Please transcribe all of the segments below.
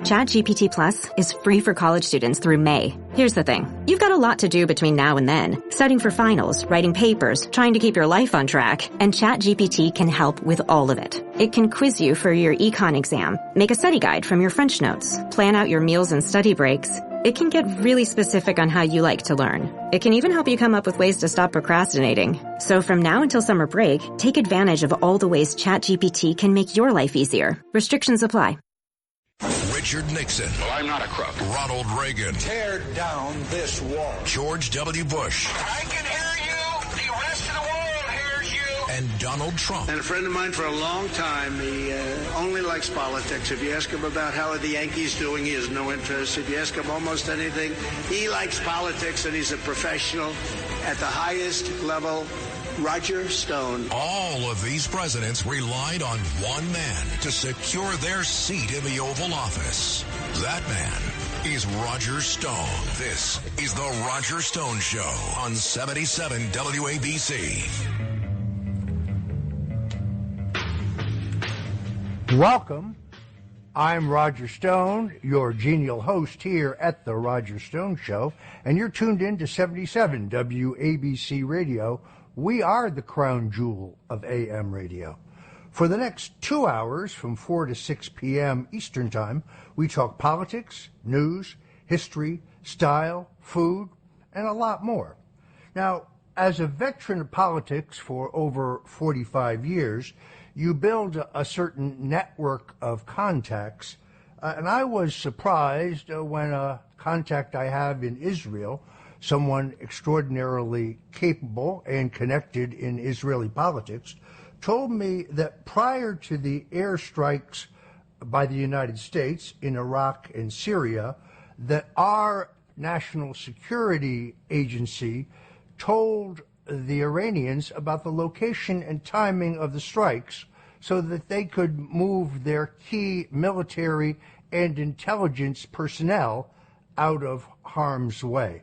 ChatGPT Plus is free for college students through May. Here's the thing. You've got a lot to do between now and then. Studying for finals, writing papers, trying to keep your life on track, and ChatGPT can help with all of it. It can quiz you for your econ exam, make a study guide from your French notes, plan out your meals and study breaks. It can get really specific on how you like to learn. It can even help you come up with ways to stop procrastinating. So from now until summer break, take advantage of all the ways ChatGPT can make your life easier. Restrictions apply. Richard Nixon. Well, I'm not a crook. Ronald Reagan. Tear down this wall. George W. Bush. I can hear you. The rest of the world hears you. And Donald Trump. And a friend of mine for a long time, he only likes politics. If you ask him about how are the Yankees doing, he has no interest. If you ask him almost anything, he likes politics, and he's a professional at the highest level. Roger Stone. All of these presidents relied on one man to secure their seat in the Oval Office. That man is Roger Stone. This is the Roger Stone Show on 77 WABC. Welcome. I'm Roger Stone, your genial host here at the Roger Stone Show, and you're tuned in to 77 WABC Radio. We are the crown jewel of AM radio. For the next 2 hours, from 4 to 6 p.m. Eastern Time, we talk politics, news, history, style, food, and a lot more. Now, as a veteran of politics for over 45 years, you build a certain network of contacts, and I was surprised when a contact I have in Israel, someone extraordinarily capable and connected in Israeli politics, told me that prior to the airstrikes by the United States in Iraq and Syria, that our national security agency told the Iranians about the location and timing of the strikes so that they could move their key military and intelligence personnel out of harm's way.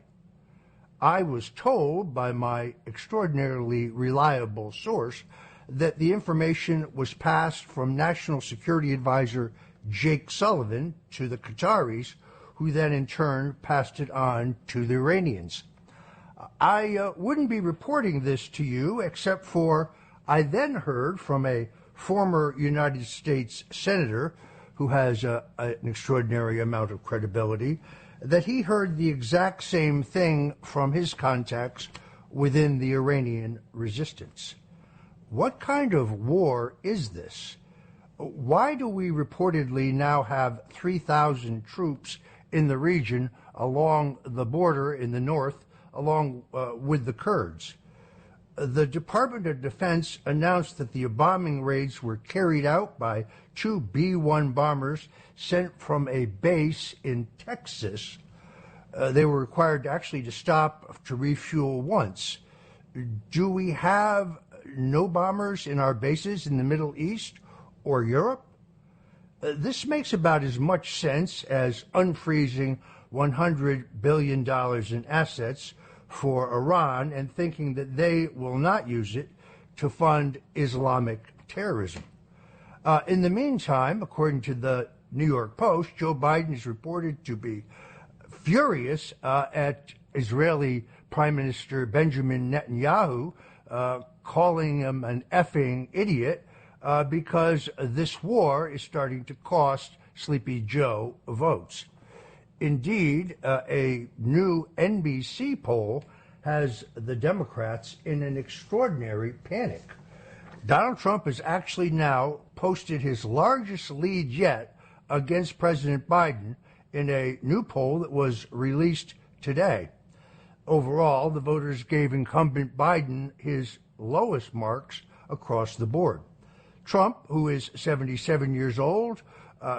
I was told by my extraordinarily reliable source that the information was passed from National Security Advisor Jake Sullivan to the Qataris, who then in turn passed it on to the Iranians. I wouldn't be reporting this to you except for I then heard from a former United States senator who has an extraordinary amount of credibility that he heard the exact same thing from his contacts within the Iranian resistance. What kind of war is this? Why do we reportedly now have 3,000 troops in the region along the border in the north, along with the Kurds? The Department of Defense announced that the bombing raids were carried out by 2 B-1 bombers sent from a base in Texas. They were required to stop to refuel once. Do we have no bombers in our bases in the Middle East or Europe? This makes about as much sense as unfreezing $100 billion in assets for Iran and thinking that they will not use it to fund Islamic terrorism. In the meantime, according to the New York Post, Joe Biden is reported to be furious at Israeli Prime Minister Benjamin Netanyahu, calling him an effing idiot because this war is starting to cost Sleepy Joe votes. Indeed, a new NBC poll has the Democrats in an extraordinary panic. Donald Trump has actually now posted his largest lead yet against President Biden in a new poll that was released today. Overall, the voters gave incumbent Biden his lowest marks across the board. Trump, who is 77 years old,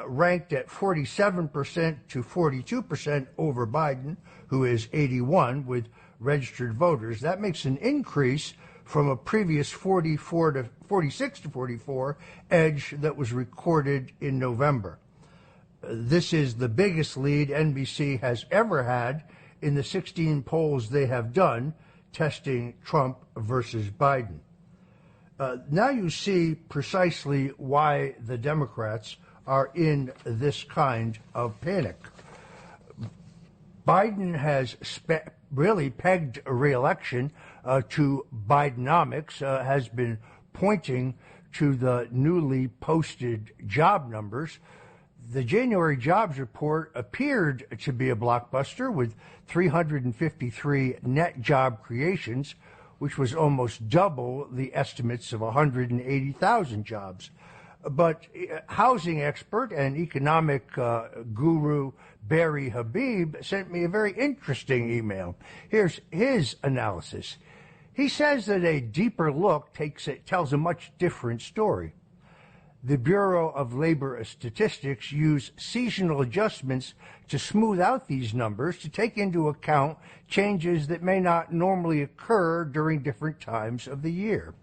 ranked at 47% to 42% over Biden, who is 81 with registered voters. That makes an increase from a previous 46 to 44 edge that was recorded in November. This is the biggest lead NBC has ever had in the 16 polls they have done testing Trump versus Biden. Now you see precisely why the Democrats are in this kind of panic. Biden has really pegged a re-election to Bidenomics, has been pointing to the newly posted job numbers. The January jobs report appeared to be a blockbuster with 353 net job creations, which was almost double the estimates of 180,000 jobs. But housing expert and economic guru Barry Habib sent me a very interesting email. Here's his analysis. He says that a deeper look tells a much different story. The Bureau of Labor Statistics use seasonal adjustments to smooth out these numbers to take into account changes that may not normally occur during different times of the year.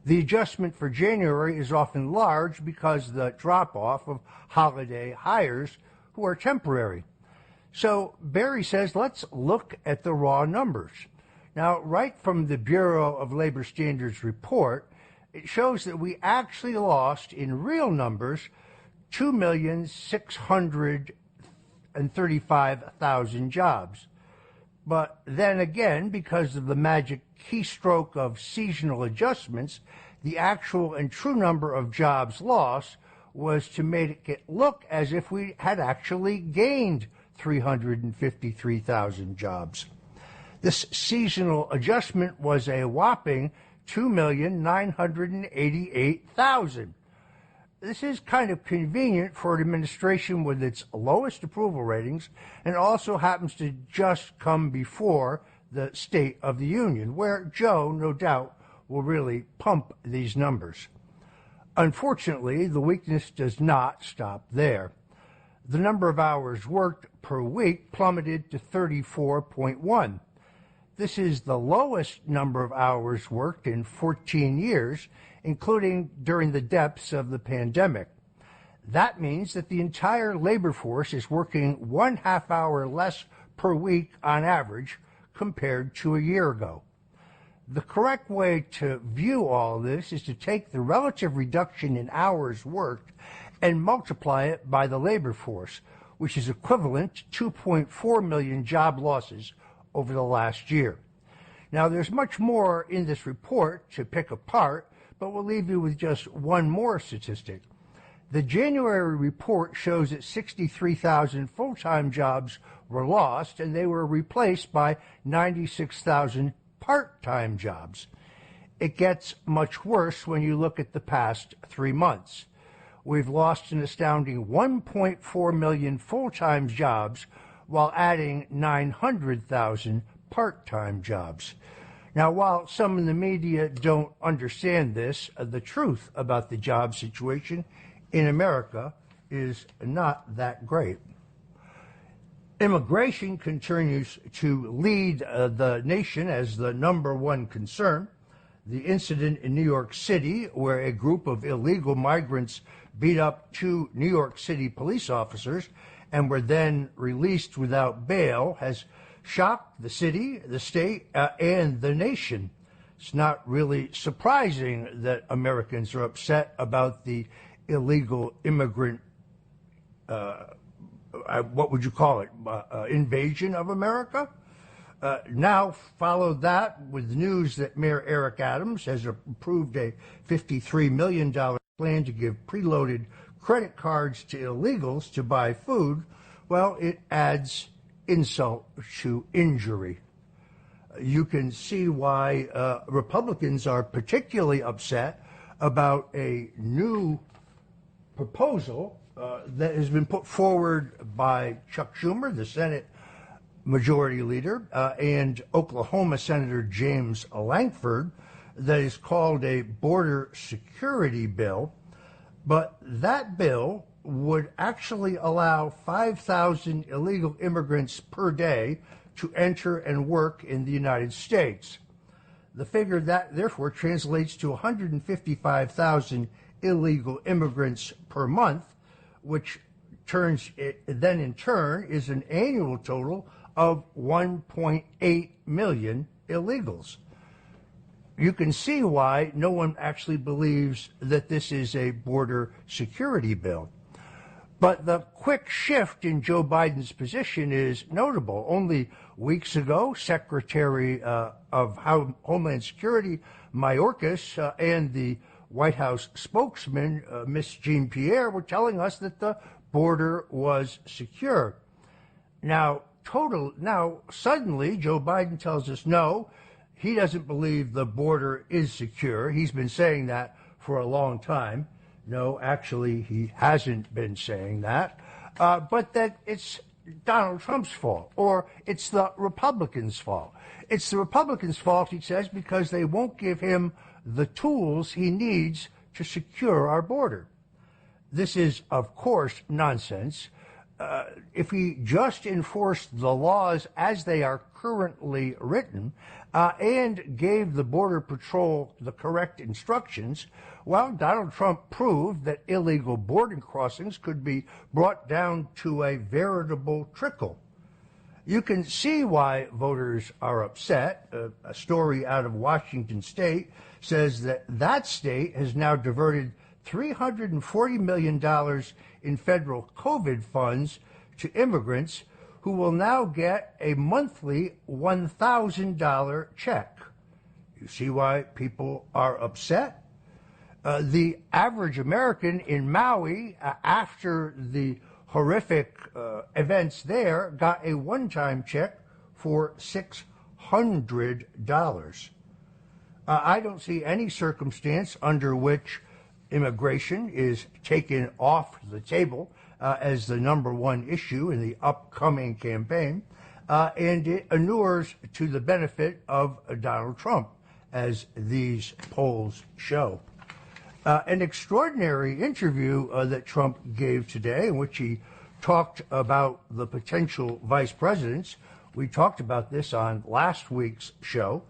The adjustment for January is often large because the drop-off of holiday hires who are temporary. So Barry says, let's look at the raw numbers. Now, right from the Bureau of Labor Standards report, it shows that we actually lost, in real numbers, 2,635,000 jobs. But then again, because of the magic keystroke of seasonal adjustments, the actual and true number of jobs lost was to make it look as if we had actually gained 353,000 jobs. This seasonal adjustment was a whopping 2,988,000. This is kind of convenient for an administration with its lowest approval ratings, and also happens to just come before the State of the Union, where Joe, no doubt, will really pump these numbers. Unfortunately, the weakness does not stop there. The number of hours worked per week plummeted to 34.1. This is the lowest number of hours worked in 14 years, including during the depths of the pandemic. That means that the entire labor force is working 1/2 hour less per week on average compared to a year ago. The correct way to view all this is to take the relative reduction in hours worked and multiply it by the labor force, which is equivalent to 2.4 million job losses over the last year. Now, there's much more in this report to pick apart, but we'll leave you with just one more statistic. The January report shows that 63,000 full-time jobs were lost, and they were replaced by 96,000 part-time jobs. It gets much worse when you look at the past 3 months. We've lost an astounding 1.4 million full-time jobs while adding 900,000 part-time jobs. Now, while some in the media don't understand this, the truth about the job situation in America is not that great. Immigration continues to lead the nation as the number one concern. The incident in New York City, where a group of illegal migrants beat up 2 New York City police officers and were then released without bail, has shocked the city, the state, and the nation. It's not really surprising that Americans are upset about the illegal immigrant, what would you call it, invasion of America? Now follow that with news that Mayor Eric Adams has approved a $53 million plan to give preloaded credit cards to illegals to buy food. Well, it adds insult to injury. You can see why Republicans are particularly upset about a new proposal that has been put forward by Chuck Schumer, the Senate Majority Leader, and Oklahoma Senator James Lankford, that is called a border security bill. But that bill would actually allow 5,000 illegal immigrants per day to enter and work in the United States. The figure that therefore translates to 155,000 illegal immigrants per month, which then in turn is an annual total of 1.8 million illegals. You can see why no one actually believes that this is a border security bill. But the quick shift in Joe Biden's position is notable. Only weeks ago, Secretary of Homeland Security Mayorkas and the White House spokesman, Ms. Jean-Pierre, were telling us that the border was secure. Now, suddenly, Joe Biden tells us no, he doesn't believe the border is secure. He's been saying that for a long time. No, actually, he hasn't been saying that, but that it's Donald Trump's fault, or it's the Republicans' fault. It's the Republicans' fault, he says, because they won't give him the tools he needs to secure our border. This is, of course, nonsense. If he just enforced the laws as they are currently written and gave the Border Patrol the correct instructions, well, Donald Trump proved that illegal border crossings could be brought down to a veritable trickle. You can see why voters are upset. A story out of Washington State says that state has now diverted $340 million in federal COVID funds to immigrants who will now get a monthly $1,000 check. You see why people are upset? The average American in Maui, after the horrific events there, got a one-time check for $600. I don't see any circumstance under which immigration is taken off the table as the number one issue in the upcoming campaign, and it inures to the benefit of Donald Trump, as these polls show. An extraordinary interview that Trump gave today, in which he talked about the potential vice presidents. We talked about this on last week's show.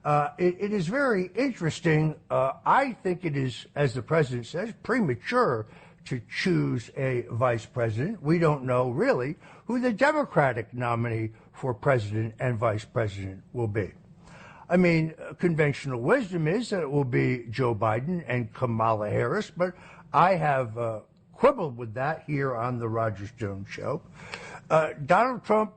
It is very interesting. I think it is, as the president says, premature to choose a vice president. We don't know really who the Democratic nominee for president and vice president will be. I mean, conventional wisdom is that it will be Joe Biden and Kamala Harris, but I have quibbled with that here on the Roger Stone Show. Donald Trump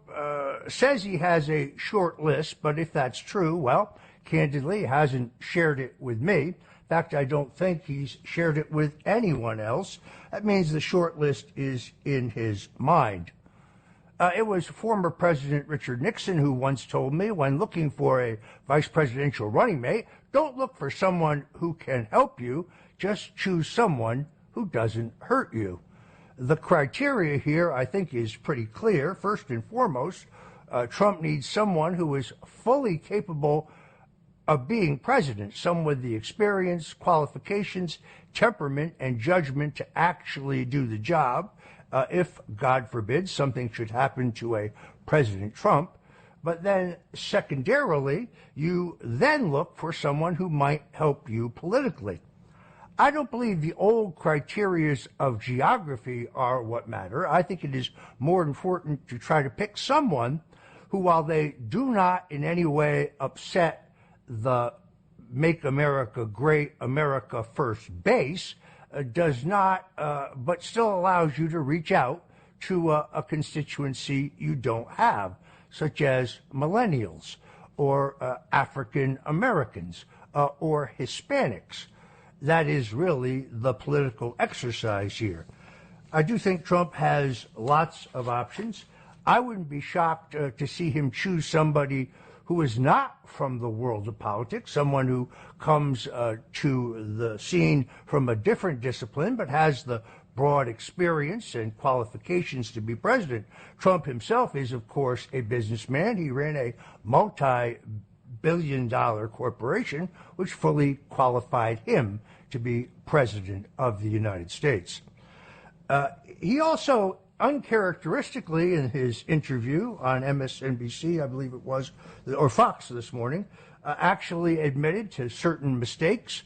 says he has a short list, but if that's true, well, candidly, he hasn't shared it with me. In fact, I don't think he's shared it with anyone else. That means the short list is in his mind. It was former President Richard Nixon who once told me, when looking for a vice presidential running mate, don't look for someone who can help you, just choose someone who doesn't hurt you. The criteria here, I think, is pretty clear. First and foremost, Trump needs someone who is fully capable of being president, someone with the experience, qualifications, temperament, and judgment to actually do the job. If, God forbid, something should happen to a President Trump. But then, secondarily, you then look for someone who might help you politically. I don't believe the old criterias of geography are what matter. I think it is more important to try to pick someone who, while they do not in any way upset the Make America Great, America First base, does not, but still allows you to reach out to a constituency you don't have, such as millennials or African Americans or Hispanics. That is really the political exercise here. I do think Trump has lots of options. I wouldn't be shocked to see him choose somebody who is not from the world of politics, someone who comes to the scene from a different discipline but has the broad experience and qualifications to be president. Trump himself is, of course, a businessman. He ran a multi-billion-dollar corporation which fully qualified him to be president of the United States. He also, uncharacteristically, in his interview on MSNBC, I believe it was, or Fox this morning, actually admitted to certain mistakes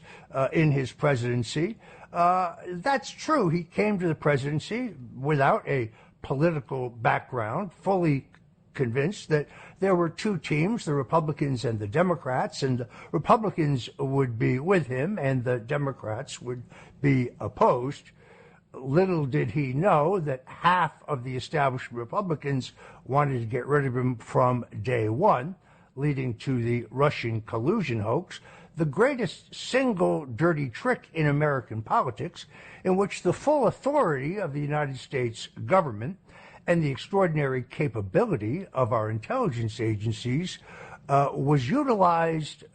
in his presidency. That's true. He came to the presidency without a political background, fully convinced that there were two teams, the Republicans and the Democrats, and the Republicans would be with him and the Democrats would be opposed. little did he know that half of the established Republicans wanted to get rid of him from day one, leading to the Russian collusion hoax, the greatest single dirty trick in American politics, in which the full authority of the United States government and the extraordinary capability of our intelligence agencies was utilized,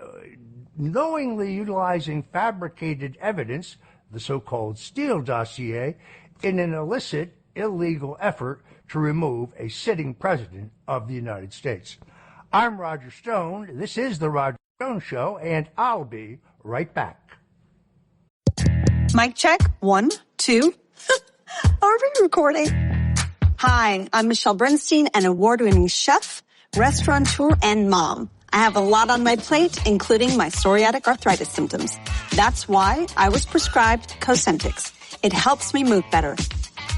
knowingly utilizing fabricated evidence, the so-called Steele dossier, in an illicit, illegal effort to remove a sitting president of the United States. I'm Roger Stone. This is The Roger Stone Show, and I'll be right back. Mic check. 1, 2. Are we recording? Hi, I'm Michelle Bernstein, an award-winning chef, restaurateur, and mom. I have a lot on my plate, including my psoriatic arthritis symptoms. That's why I was prescribed Cosentyx. It helps me move better.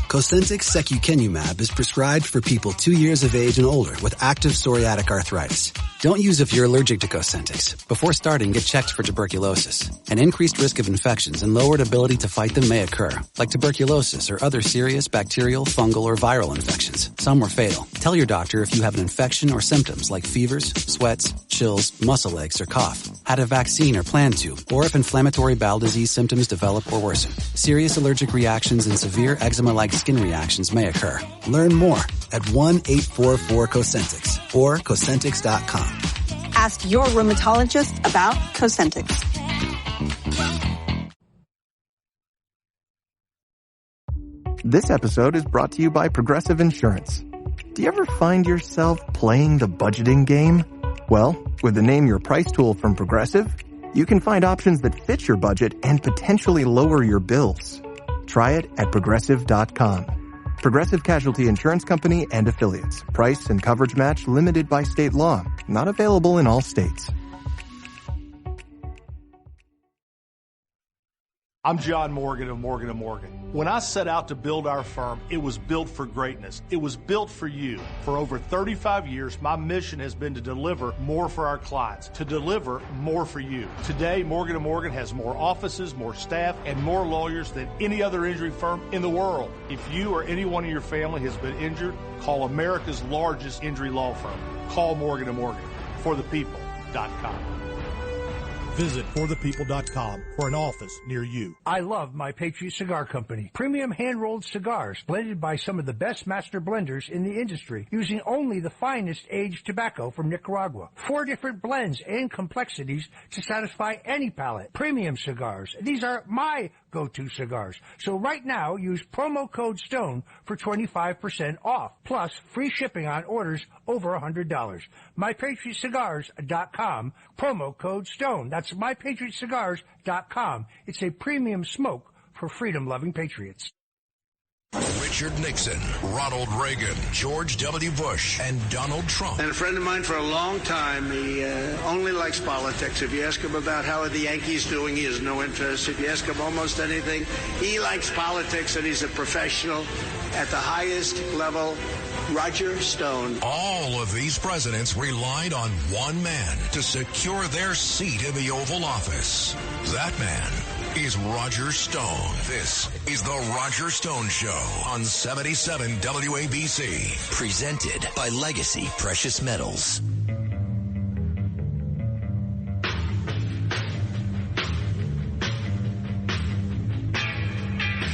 Cosentyx secukinumab is prescribed for people 2 years of age and older with active psoriatic arthritis. Don't use if you're allergic to Cosentyx. Before starting, get checked for tuberculosis. An increased risk of infections and lowered ability to fight them may occur, like tuberculosis or other serious bacterial, fungal, or viral infections. Some were fatal. Tell your doctor if you have an infection or symptoms like fevers, sweats, chills, muscle aches, or cough, had a vaccine or plan to, or if inflammatory bowel disease symptoms develop or worsen. Serious allergic reactions and severe eczema-like skin reactions may occur. Learn more at 1-844-COSENTYX or Cosentyx.com. Ask your rheumatologist about Cosentyx. This episode is brought to you by Progressive Insurance. Do you ever find yourself playing the budgeting game? Well, with the Name Your Price tool from Progressive, you can find options that fit your budget and potentially lower your bills. Try it at Progressive.com. Progressive Casualty Insurance Company and Affiliates. Price and coverage match limited by state law. Not available in all states. I'm John Morgan of Morgan & Morgan. When I set out to build our firm, it was built for greatness. It was built for you. For over 35 years, my mission has been to deliver more for our clients, to deliver more for you. Today, Morgan & Morgan has more offices, more staff, and more lawyers than any other injury firm in the world. If you or anyone in your family has been injured, call America's largest injury law firm. Call Morgan & Morgan. ForThePeople.com. Visit ForThePeople.com for an office near you. I love My Patriot Cigar Company. Premium hand-rolled cigars blended by some of the best master blenders in the industry, using only the finest aged tobacco from Nicaragua. 4 different blends and complexities to satisfy any palate. Premium cigars. These are my go-to cigars. So right now, use promo code STONE for 25% off, plus free shipping on orders over $100. MyPatriotCigars.com, promo code STONE. That's MyPatriotCigars.com. It's a premium smoke for freedom-loving patriots. Richard Nixon, Ronald Reagan, George W. Bush, and Donald Trump. And a friend of mine for a long time, he only likes politics. If you ask him about how are the Yankees doing, he has no interest. If you ask him almost anything, he likes politics, and he's a professional at the highest level. Roger Stone. All of these presidents relied on one man to secure their seat in the Oval Office. That man is Roger Stone. This is The Roger Stone Show on 77 WABC. Presented by Legacy Precious Metals.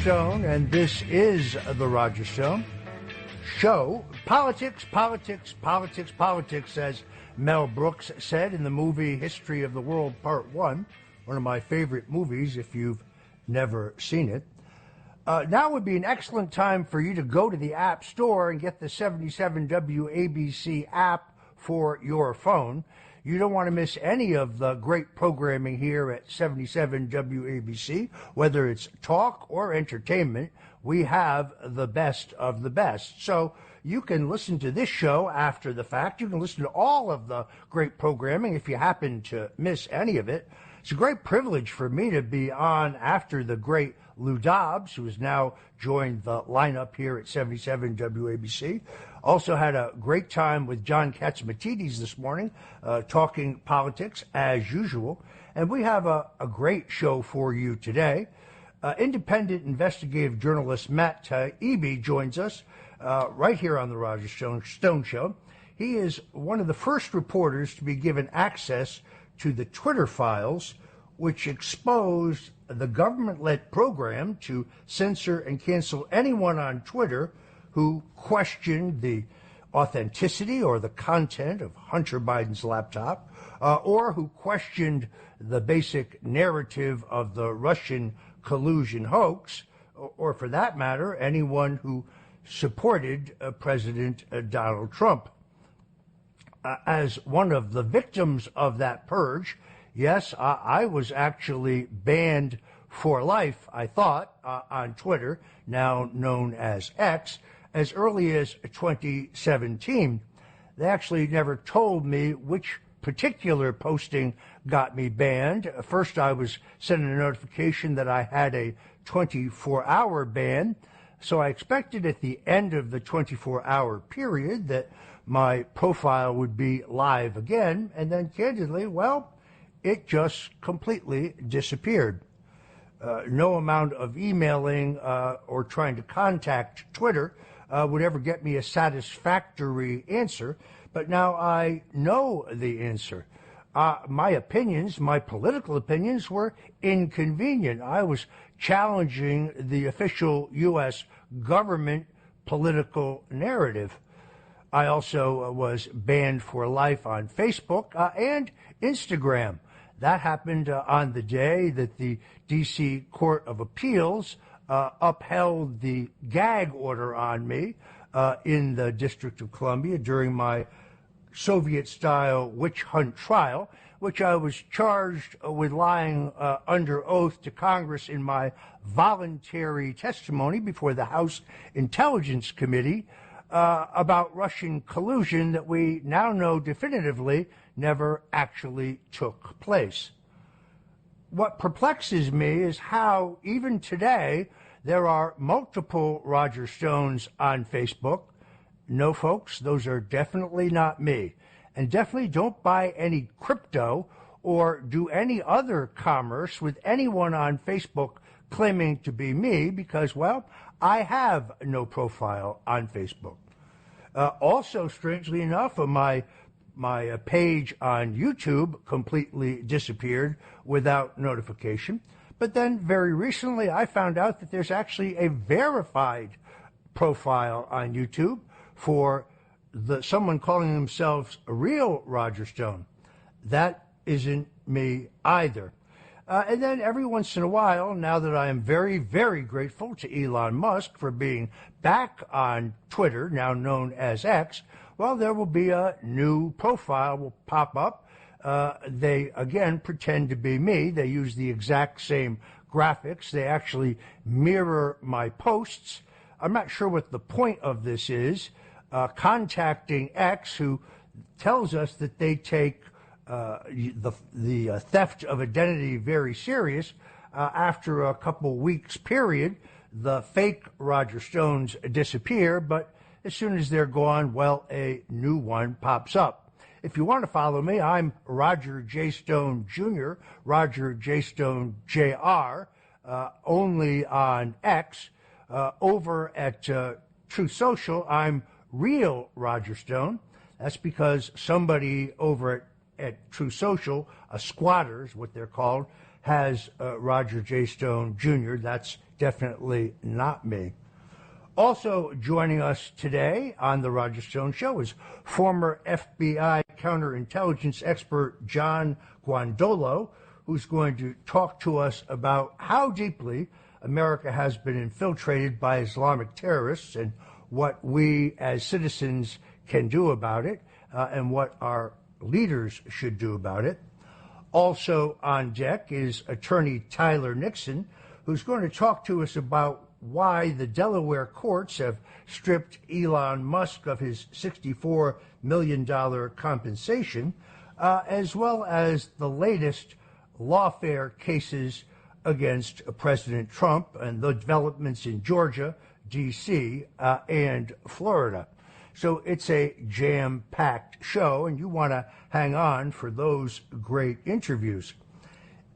Stone, and this is The Roger Stone Show. Politics, politics, politics, politics, as Mel Brooks said in the movie History of the World Part 1, one of my favorite movies if you've never seen it. Now would be an excellent time for you to go to the App Store and get the 77 WABC app for your phone. You don't want to miss any of the great programming here at 77 WABC, whether it's talk or entertainment. We have the best of the best. So you can listen to this show after the fact. You can listen to all of the great programming if you happen to miss any of it. It's a great privilege for me to be on after the great Lou Dobbs, who has now joined the lineup here at 77 WABC. Also had a great time with John Catsimatidis this morning, talking politics as usual. And we have a great show for you today. Independent investigative journalist Matt Taibbi joins us right here on the Roger Stone Show. He is one of the first reporters to be given access to the Twitter files, which exposed the government-led program to censor and cancel anyone on Twitter who questioned the authenticity or the content of Hunter Biden's laptop, or who questioned the basic narrative of the Russian collusion hoax, or for that matter, anyone who supported President Donald Trump. As one of the victims of that purge, yes, I was actually banned for life, I thought, on Twitter, now known as X, as early as 2017. They actually never told me which particular posting got me banned. First, I was sent a notification that I had a 24-hour ban, so I expected at the end of the 24-hour period that my profile would be live again, and then candidly, well, it just completely disappeared. No amount of emailing or trying to contact Twitter would ever get me a satisfactory answer, but now I know the answer. My opinions, my political opinions, were inconvenient. I was challenging the official U.S. government political narrative. I also was banned for life on Facebook and Instagram. That happened on the day that the D.C. Court of Appeals upheld the gag order on me in the District of Columbia during my Soviet-style witch hunt trial, which I was charged with lying under oath to Congress in my voluntary testimony before the House Intelligence Committee about Russian collusion that we now know definitively never actually took place. What perplexes me is how, even today, there are multiple Roger Stones on Facebook. No, folks, those are definitely not me. And definitely don't buy any crypto or do any other commerce with anyone on Facebook claiming to be me because, well, I have no profile on Facebook. Also, strangely enough, my page on YouTube completely disappeared without notification. But then very recently I found out that there's actually a verified profile on YouTube for someone calling themselves a real Roger Stone. That isn't me either. And then every once in a while, now that I am very, very grateful to Elon Musk for being back on Twitter, now known as X, well, there will be a new profile will pop up. They, again, pretend to be me. They use the exact same graphics. They actually mirror my posts. I'm not sure what the point of this is. Contacting X, who tells us that they take the theft of identity very serious, after a couple weeks period, the fake Roger Stones disappear, but as soon as they're gone, well, a new one pops up. If you want to follow me, I'm Roger J. Stone Jr., Roger J. Stone Jr., only on X. Over at Truth Social, I'm Real Roger Stone. That's because somebody over at Truth Social, a squatter is what they're called, has Roger J. Stone Jr. That's definitely not me. Also joining us today on the Roger Stone Show is former FBI counterintelligence expert John Guandolo, who's going to talk to us about how deeply America has been infiltrated by Islamic terrorists and what we as citizens can do about it, and what our leaders should do about it. Also on deck is attorney Tyler Nixon, who's going to talk to us about why the Delaware courts have stripped Elon Musk of his $64 million compensation, as well as the latest lawfare cases against President Trump and the developments in Georgia, D.C., and Florida. So it's a jam-packed show, and you want to hang on for those great interviews.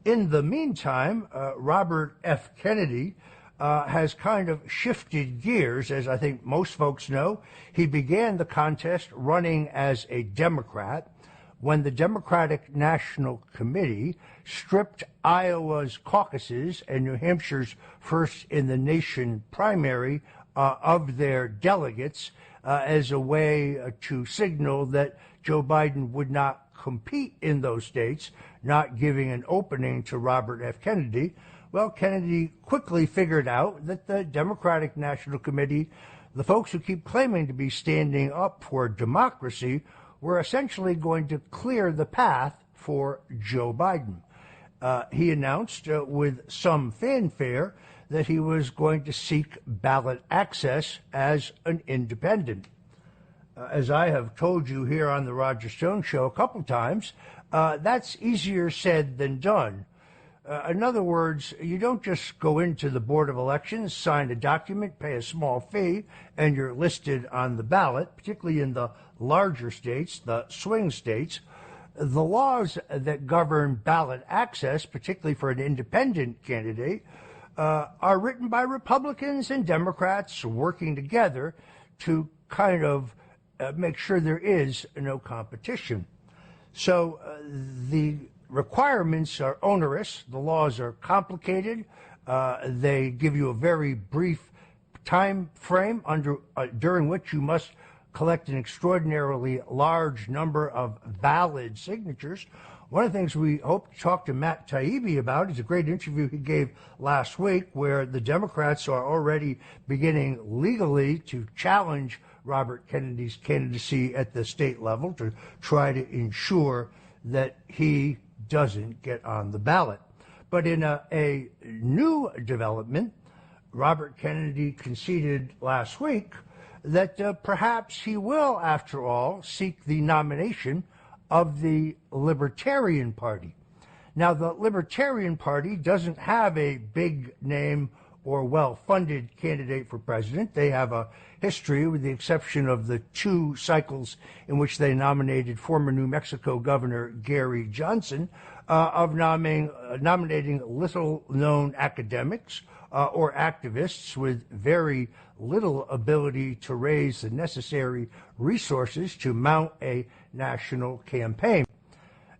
In the meantime, Robert F. Kennedy has kind of shifted gears, as I think most folks know. He began the contest running as a Democrat when the Democratic National Committee stripped Iowa's caucuses and New Hampshire's first-in-the-nation primary of their delegates as a way to signal that Joe Biden would not compete in those states, not giving an opening to Robert F. Kennedy. Well, Kennedy quickly figured out that the Democratic National Committee, the folks who keep claiming to be standing up for democracy, were essentially going to clear the path for Joe Biden. He announced with some fanfare that he was going to seek ballot access as an independent. As I have told you here on the Roger Stone Show a couple times, that's easier said than done. In other words, you don't just go into the Board of Elections, sign a document, pay a small fee, and you're listed on the ballot, particularly in the larger states, the swing states. The laws that govern ballot access, particularly for an independent candidate, are written by Republicans and Democrats working together to kind of make sure there is no competition. So the requirements are onerous. The laws are complicated. They give you a very brief time frame during which you must collect an extraordinarily large number of valid signatures. One of the things we hope to talk to Matt Taibbi about is a great interview he gave last week where the Democrats are already beginning legally to challenge Robert Kennedy's candidacy at the state level to try to ensure that he doesn't get on the ballot. But in a new development, Robert Kennedy conceded last week that perhaps he will, after all, seek the nomination of the Libertarian Party. Now, the Libertarian Party doesn't have a big name or well-funded candidate for president. They have a history, with the exception of the 2 cycles in which they nominated former New Mexico Governor Gary Johnson, of nominating little-known academics or activists with very little ability to raise the necessary resources to mount a national campaign.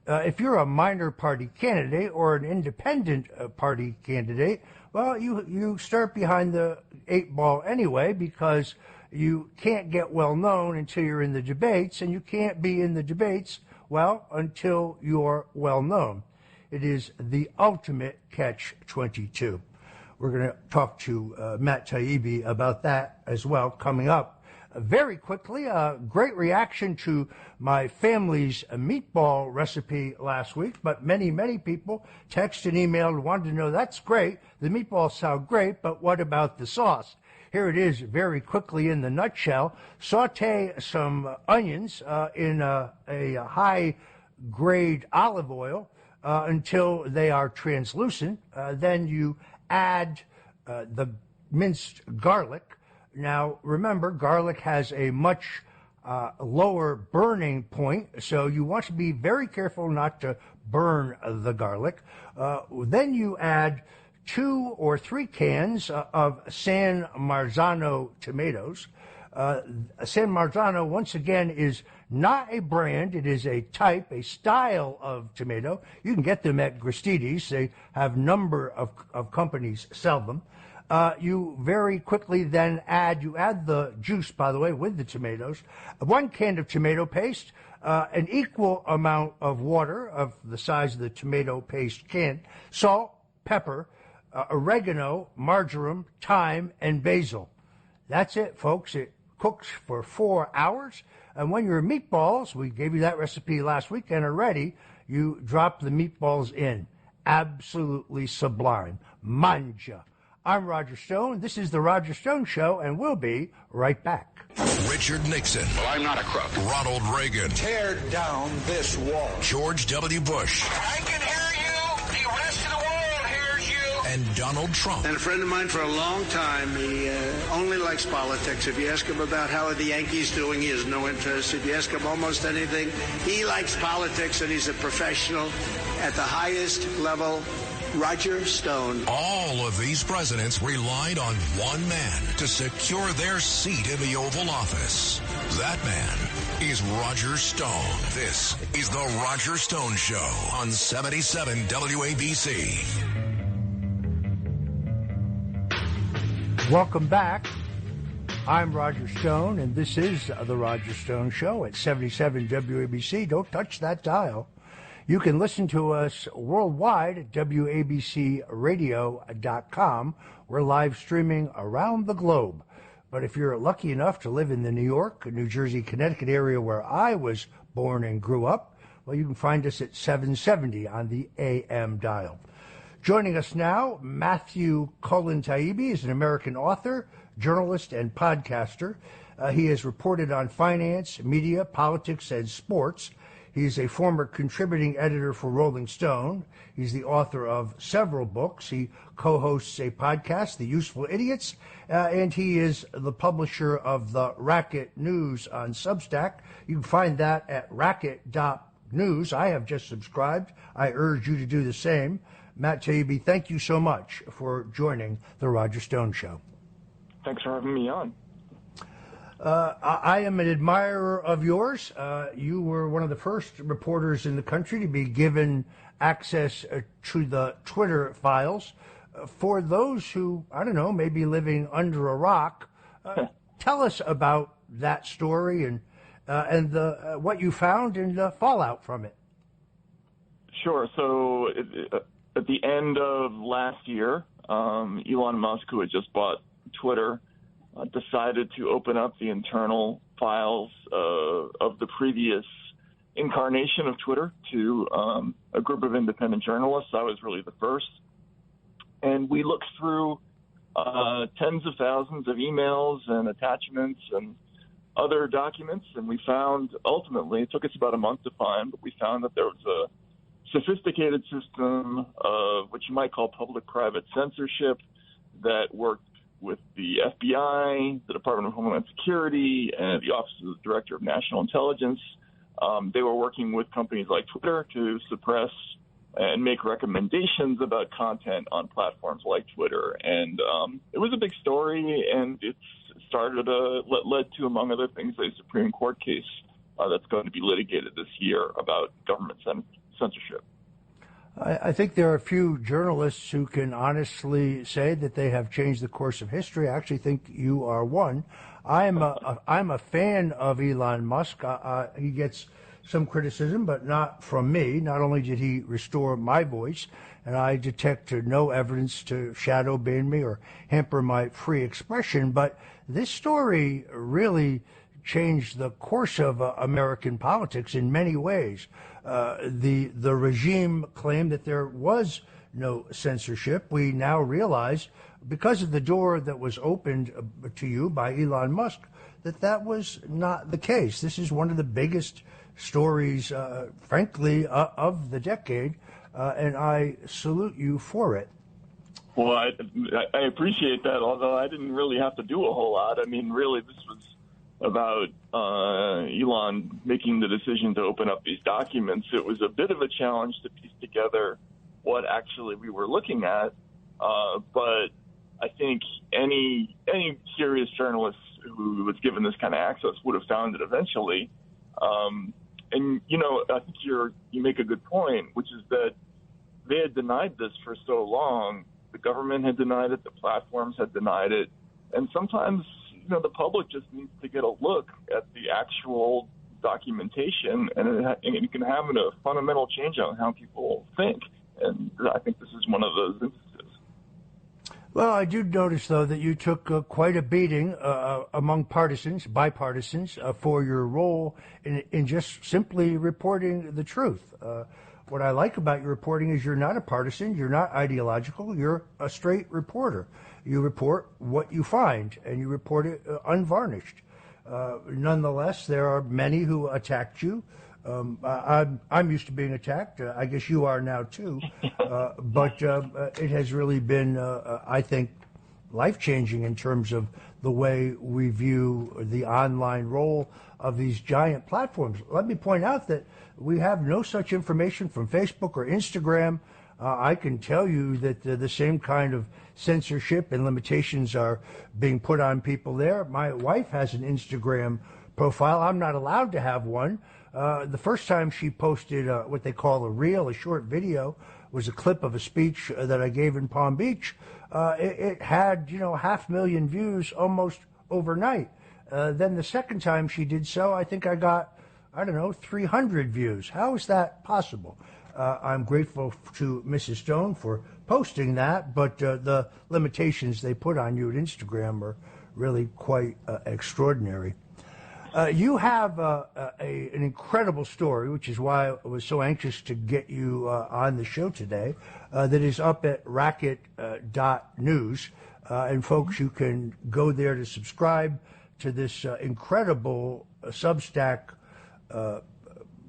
If you're a minor party candidate or an independent party candidate, well, you start behind the 8 ball anyway, because you can't get well known until you're in the debates, and you can't be in the debates, well, until you're well known. It is the ultimate catch-22. We're going to talk to Matt Taibbi about that as well coming up. Very quickly, a great reaction to my family's meatball recipe last week, but many people texted and emailed and wanted to know, that's great, the meatballs sound great, but what about the sauce? Here it is very quickly in the nutshell. Saute some onions in a high-grade olive oil until they are translucent. Then you add the minced garlic. Now, remember, garlic has a much lower burning point, so you want to be very careful not to burn the garlic. Then you add 2 or 3 cans of San Marzano tomatoes. San Marzano, once again, is not a brand. It is a type, a style of tomato. You can get them at Gristedes. They have a number of companies sell them. You very quickly then add the juice, by the way, with the tomatoes, 1 can of tomato paste, an equal amount of water of the size of the tomato paste can, salt, pepper, oregano, marjoram, thyme, and basil. That's it, folks. It cooks for 4 hours. And when your meatballs, we gave you that recipe last week, and are ready, you drop the meatballs in. Absolutely sublime. Manja. I'm Roger Stone. This is The Roger Stone Show, and we'll be right back. Richard Nixon. Well, I'm not a crook. Ronald Reagan. Tear down this wall. George W. Bush. I can hear you. The rest of the world hears you. and Donald Trump. And a friend of mine for a long time, he only likes politics. If you ask him about how are the Yankees doing, he has no interest. If you ask him almost anything, he likes politics, and he's a professional at the highest level. Roger Stone. All of these presidents relied on one man to secure their seat in the Oval Office. That man is Roger Stone. This is the Roger Stone Show on 77 WABC. Welcome back. I'm Roger Stone, and this is the Roger Stone Show at 77 WABC. Don't touch that dial. You can listen to us worldwide at WABCRadio.com. We're live streaming around the globe. But if you're lucky enough to live in the New York, New Jersey, Connecticut area where I was born and grew up, well, you can find us at 770 on the AM dial. Joining us now, Matthew Cullen Taibbi is an American author, journalist, and podcaster. He has reported on finance, media, politics, and sports. He's a former contributing editor for Rolling Stone. He's the author of several books. He co-hosts a podcast, The Useful Idiots, and he is the publisher of the Racket News on Substack. You can find that at racket.news. I have just subscribed. I urge you to do the same. Matt Taibbi, thank you so much for joining the Roger Stone Show. Thanks for having me on. I am an admirer of yours. You were one of the first reporters in the country to be given access to the Twitter files. For those who, I don't know, may be living under a rock, tell us about that story and what you found and the fallout from it. Sure. So at the end of last year, Elon Musk, who had just bought Twitter, decided to open up the internal files of the previous incarnation of Twitter to a group of independent journalists. I was really the first. And we looked through tens of thousands of emails and attachments and other documents, and we found, ultimately, it took us about a month to find, but we found that there was a sophisticated system of what you might call public-private censorship that worked with the FBI, the Department of Homeland Security, and the Office of the Director of National Intelligence. They were working with companies like Twitter to suppress and make recommendations about content on platforms like Twitter. And it was a big story, and it led to, among other things, a Supreme Court case that's going to be litigated this year about government censorship. I think there are a few journalists who can honestly say that they have changed the course of history. I actually think you are one. I'm a fan of Elon Musk. He gets some criticism, but not from me. Not only did he restore my voice, and I detect no evidence to shadow ban me or hamper my free expression, but this story really changed the course of American politics in many ways. The regime claimed that there was no censorship. We now realize, because of the door that was opened to you by Elon Musk, that was not the case. This is one of the biggest stories, frankly, of the decade, and I salute you for it. Well, I appreciate that, although I didn't really have to do a whole lot. I mean, really, this was about Elon making the decision to open up these documents. It was a bit of a challenge to piece together what actually we were looking at, but I think any serious journalist who was given this kind of access would have found it eventually. And, you know, I think you make a good point, which is that they had denied this for so long. The government had denied it. The platforms had denied it. And sometimes, you know, the public just needs to get a look at the actual documentation, and it can have a fundamental change on how people think. And I think this is one of those instances. Well, I do notice, though, that you took quite a beating among bipartisans, for your role in just simply reporting the truth. What I like about your reporting is you're not a partisan, you're not ideological, you're a straight reporter. You report what you find, and you report it unvarnished. Nonetheless, there are many who attacked you I'm used to being attacked. I guess you are now too. But it has really been, I think, life-changing in terms of the way we view the online role of these giant platforms. Let me point out that we have no such information from Facebook or Instagram. I can tell you that the same kind of censorship and limitations are being put on people there. My wife has an Instagram profile. I'm not allowed to have one. The first time she posted what they call a reel, a short video, was a clip of a speech that I gave in Palm Beach. It had, 500,000 views almost overnight. Then the second time she did so, I think I got, 300 views. How is that possible? I'm grateful to Mrs. Stone for posting that, but the limitations they put on you at Instagram are really quite extraordinary. You have an incredible story, which is why I was so anxious to get you on the show today, that is up at racket.news. And folks, you can go there to subscribe to this incredible Substack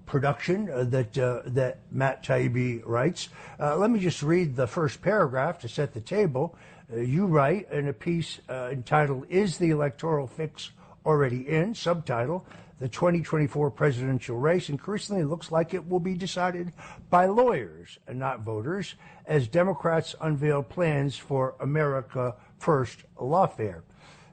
production that Matt Taibbi writes. Let me just read the first paragraph to set the table. You write in a piece entitled, "Is the Electoral Fix Already In?" Subtitle, "The 2024 presidential race increasingly looks like it will be decided by lawyers and not voters as Democrats unveil plans for America First lawfare."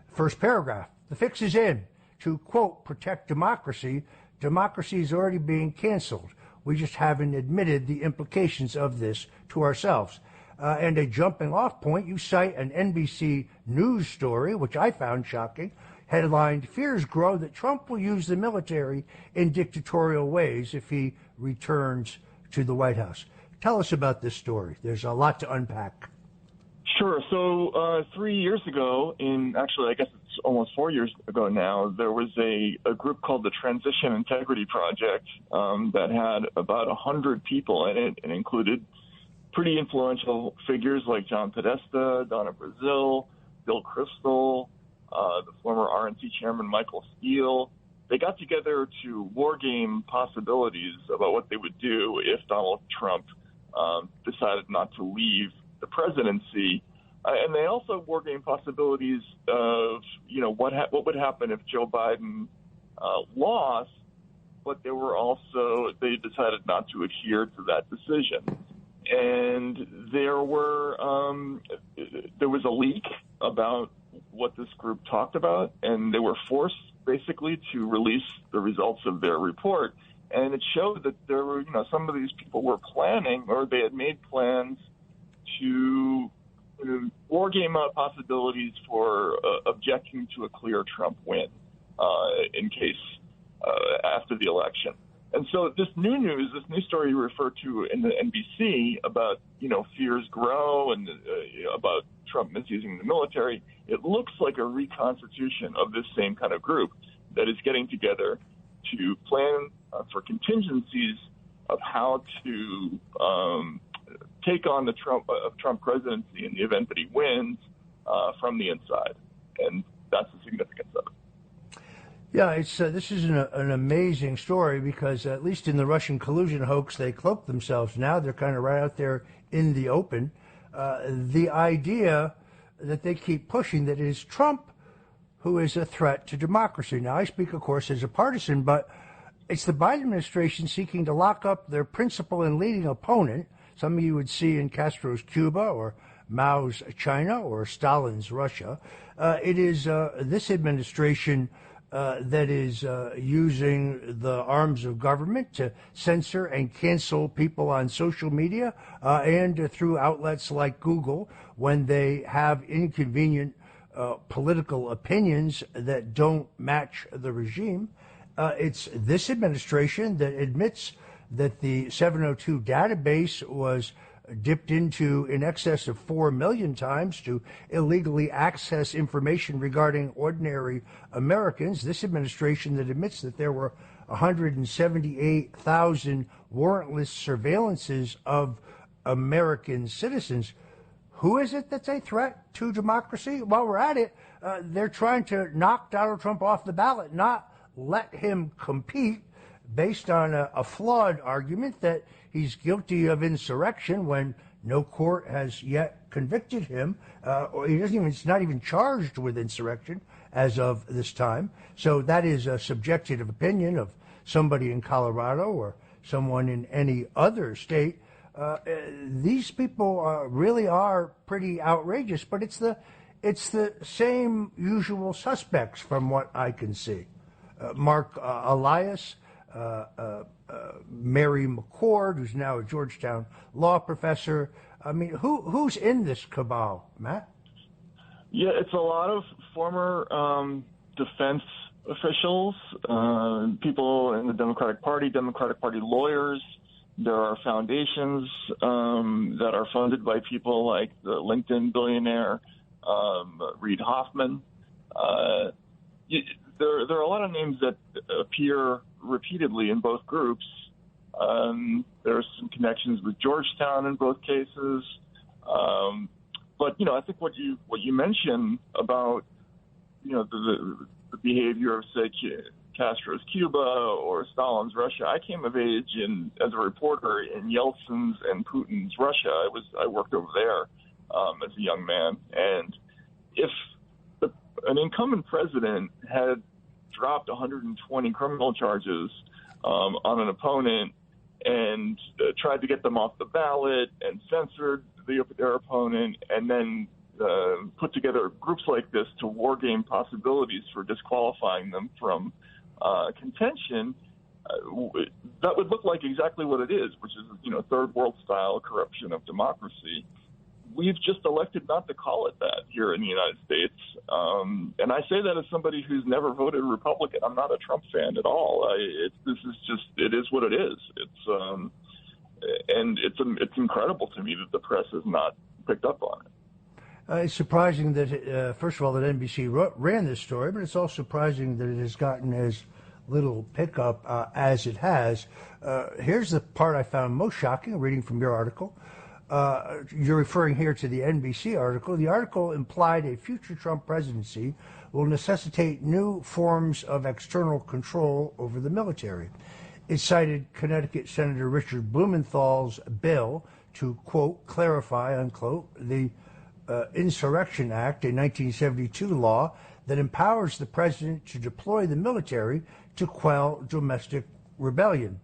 First paragraph, "The fix is in. To, quote, protect democracy, democracy is already being canceled. We just haven't admitted the implications of this to ourselves." And a jumping off point, you cite an NBC News story, which I found shocking, headlined, "Fears Grow That Trump Will Use the Military in Dictatorial Ways If He Returns to the White House." Tell us about this story. There's a lot to unpack. Sure. So 3 years ago, actually, I guess it's almost 4 years ago now, there was a group called the Transition Integrity Project that had about 100 people in it and included pretty influential figures like John Podesta, Donna Brazile, Bill Kristol, the former RNC chairman Michael Steele. They got together to wargame possibilities about what they would do if Donald Trump decided not to leave the presidency. And they also wargame possibilities of, what would happen if Joe Biden lost, but they decided not to adhere to that decision. And there was a leak about what this group talked about, and they were forced basically to release the results of their report. And it showed that there were, some of these people were planning, or they had made plans to wargame out possibilities for objecting to a clear Trump win in case after the election. And so this new story you referred to in the NBC about, fears grow and about Trump misusing the military, it looks like a reconstitution of this same kind of group that is getting together to plan for contingencies of how to take on the Trump presidency in the event that he wins from the inside. And that's the significance of it. Yeah, this is an amazing story because at least in the Russian collusion hoax, they cloaked themselves. Now they're kind of right out there in the open. The idea that they keep pushing that it is Trump who is a threat to democracy. Now, I speak, of course, as a partisan, but it's the Biden administration seeking to lock up their principal and leading opponent, some of you would see in Castro's Cuba or Mao's China or Stalin's Russia. It is this administration that is using the arms of government to censor and cancel people on social media and through outlets like Google when they have inconvenient political opinions that don't match the regime. It's this administration that admits that the 702 database was dipped into in excess of 4 million times to illegally access information regarding ordinary Americans. This administration that admits that there were 178,000 warrantless surveillances of American citizens. Who is it that's a threat to democracy? While we're at it, they're trying to knock Donald Trump off the ballot, not let him compete. based on a flawed argument that he's guilty of insurrection when no court has yet convicted him, or he's not even charged with insurrection as of this time. So that is a subjective opinion of somebody in Colorado or someone in any other state. These people really are pretty outrageous, but it's the same usual suspects from what I can see. Mark Elias, Mary McCord, who's now a Georgetown law professor. I mean, who's in this cabal, Matt? Yeah, it's a lot of former defense officials, people in the Democratic Party lawyers. There are foundations that are funded by people like the LinkedIn billionaire Reid Hoffman. There are a lot of names that appear repeatedly in both groups. There are some connections with Georgetown in both cases. But I think what you mentioned about the behavior of, say, Castro's Cuba or Stalin's Russia. I came of age as a reporter in Yeltsin's and Putin's Russia. I worked over there as a young man, and if an incumbent president had dropped 120 criminal charges on an opponent and tried to get them off the ballot and censored their opponent, and then put together groups like this to war game possibilities for disqualifying them from contention, that would look like exactly what it is, which is, third world style corruption of democracy. We've just elected not to call it that here in the United States. And I say that as somebody who's never voted Republican. I'm not a Trump fan at all. It is what it is. It's incredible to me that the press has not picked up on it. It's surprising that, first of all, that NBC ran this story, but it's also surprising that it has gotten as little pickup as it has. Here's the part I found most shocking, reading from your article. You're referring here to the NBC article. The article implied a future Trump presidency will necessitate new forms of external control over the military. It cited Connecticut Senator Richard Blumenthal's bill to, quote, clarify, unquote, the Insurrection Act, a 1972 law that empowers the president to deploy the military to quell domestic rebellion.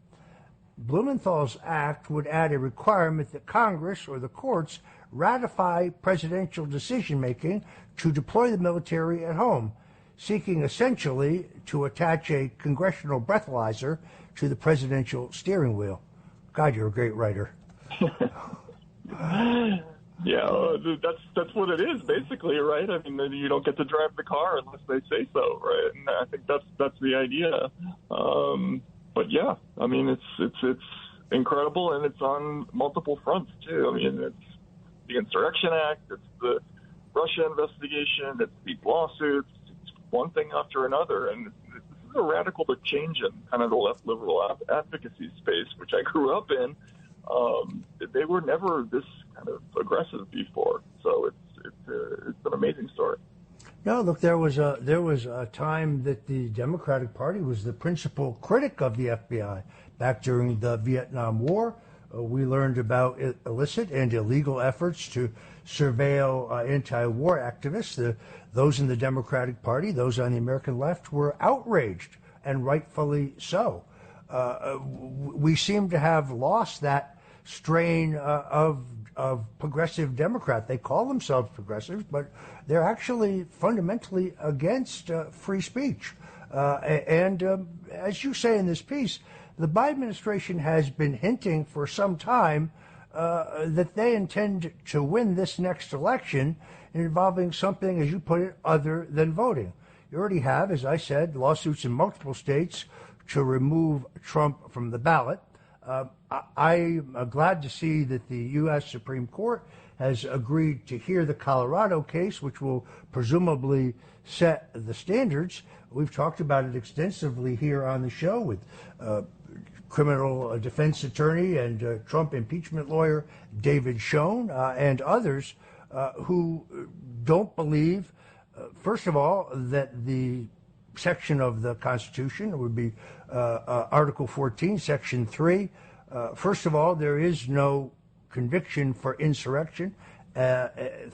Blumenthal's act would add a requirement that Congress or the courts ratify presidential decision-making to deploy the military at home, seeking essentially to attach a congressional breathalyzer to the presidential steering wheel. God, you're a great writer. Yeah, that's what it is, basically, right? I mean, you don't get to drive the car unless they say so, right? And I think that's the idea. But yeah, I mean, it's incredible, and it's on multiple fronts too. I mean, it's the Insurrection Act, it's the Russia investigation, it's these lawsuits, it's one thing after another, and this is a radical change in kind of the left liberal advocacy space, which I grew up in. They were never this kind of aggressive before, so it's an amazing story. No, look, there was a time that the Democratic Party was the principal critic of the FBI. Back during the Vietnam War, we learned about illicit and illegal efforts to surveil anti-war activists. Those in the Democratic Party, those on the American left, were outraged, and rightfully so. We seem to have lost that strain of progressive Democrat. They call themselves progressives, but they're actually fundamentally against free speech. And as you say in this piece, the Biden administration has been hinting for some time that they intend to win this next election involving something, as you put it, other than voting. You already have, as I said, lawsuits in multiple states to remove Trump from the ballot. I'm glad to see that the U.S. Supreme Court has agreed to hear the Colorado case, which will presumably set the standards. We've talked about it extensively here on the show with criminal defense attorney and Trump impeachment lawyer David Schoen and others who don't believe, first of all, that the section of the Constitution. It would be Article 14, Section 3. First of all, there is no conviction for insurrection.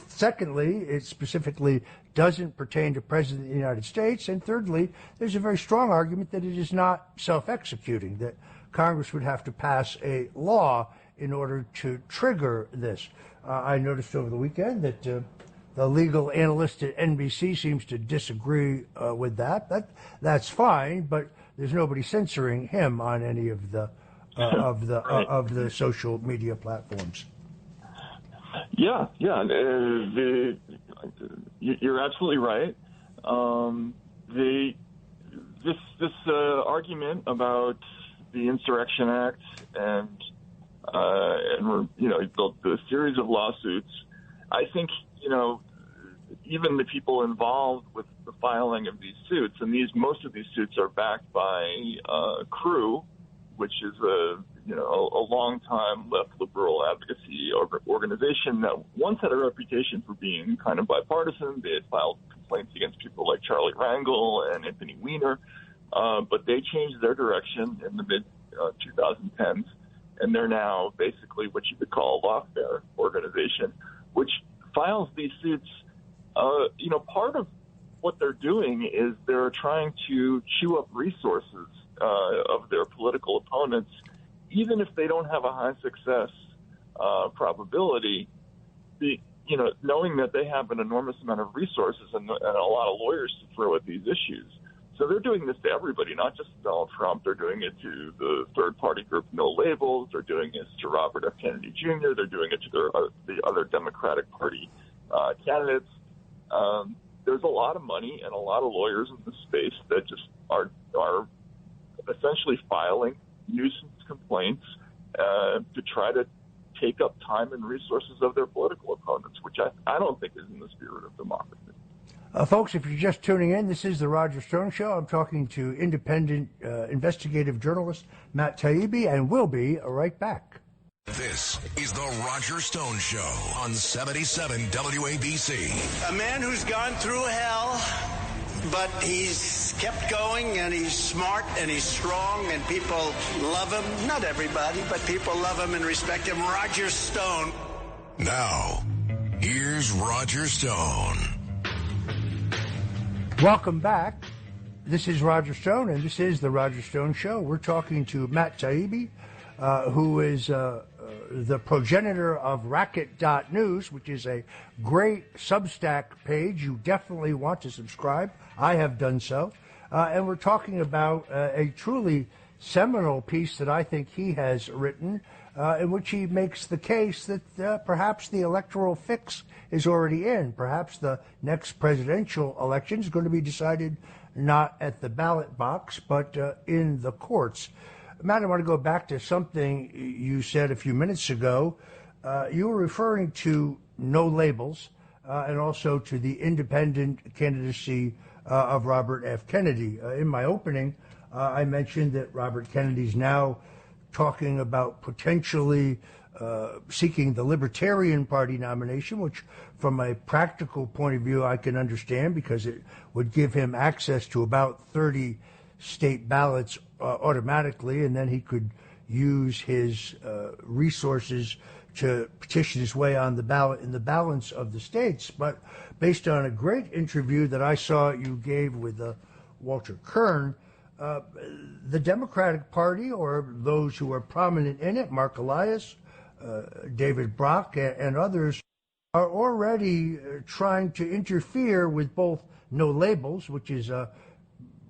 Secondly, it specifically doesn't pertain to President of the United States. And thirdly, there's a very strong argument that it is not self-executing, that Congress would have to pass a law in order to trigger this. I noticed over the weekend that the legal analyst at NBC seems to disagree with that. That's fine, but there's nobody censoring him on any of the of the social media platforms. Yeah. You're absolutely right. This argument about the Insurrection Act and the series of lawsuits, I think even the people involved with the filing of these suits, and most of these suits are backed by CREW, which is a long-time left liberal advocacy organization that once had a reputation for being kind of bipartisan. They had filed complaints against people like Charlie Rangel and Anthony Weiner, but they changed their direction in the mid-2010s, and they're now basically what you could call a lawfare organization, which files these suits. Part of what they're doing is they're trying to chew up resources of their political opponents, even if they don't have a high success probability. Knowing that they have an enormous amount of resources and a lot of lawyers to throw at these issues. So they're doing this to everybody, not just Donald Trump. They're doing it to the third-party group No Labels. They're doing it to Robert F. Kennedy Jr. They're doing it to the other Democratic Party candidates. There's a lot of money and a lot of lawyers in this space that just are essentially filing nuisance complaints to try to take up time and resources of their political opponents, which I don't think is in the spirit of democracy. Folks, if you're just tuning in, this is the Roger Stone Show. I'm talking to independent investigative journalist Matt Taibbi, and we'll be right back. This is the Roger Stone Show on 77 WABC. A man who's gone through hell, but he's kept going, and he's smart, and he's strong, and people love him. Not everybody, but people love him and respect him. Roger Stone. Now, here's Roger Stone. Welcome back. This is Roger Stone, and this is the Roger Stone Show. We're talking to Matt Taibbi, who is the progenitor of Racket.News, which is a great Substack page. You definitely want to subscribe. I have done so. And we're talking about a truly seminal piece that I think he has written, in which he makes the case that perhaps the electoral fix is already in. Perhaps the next presidential election is going to be decided not at the ballot box, but in the courts. Matt, I want to go back to something you said a few minutes ago. You were referring to No Labels and also to the independent candidacy of Robert F. Kennedy. In my opening, I mentioned that Robert Kennedy's now talking about potentially seeking the Libertarian Party nomination, which from a practical point of view I can understand because it would give him access to about 30 state ballots automatically, and then he could use his resources to petition his way on the ballot in the balance of the states. But based on a great interview that I saw you gave with Walter Kern, the Democratic Party, or those who are prominent in it, Mark Elias, David Brock, and others, are already trying to interfere with both No Labels, which is a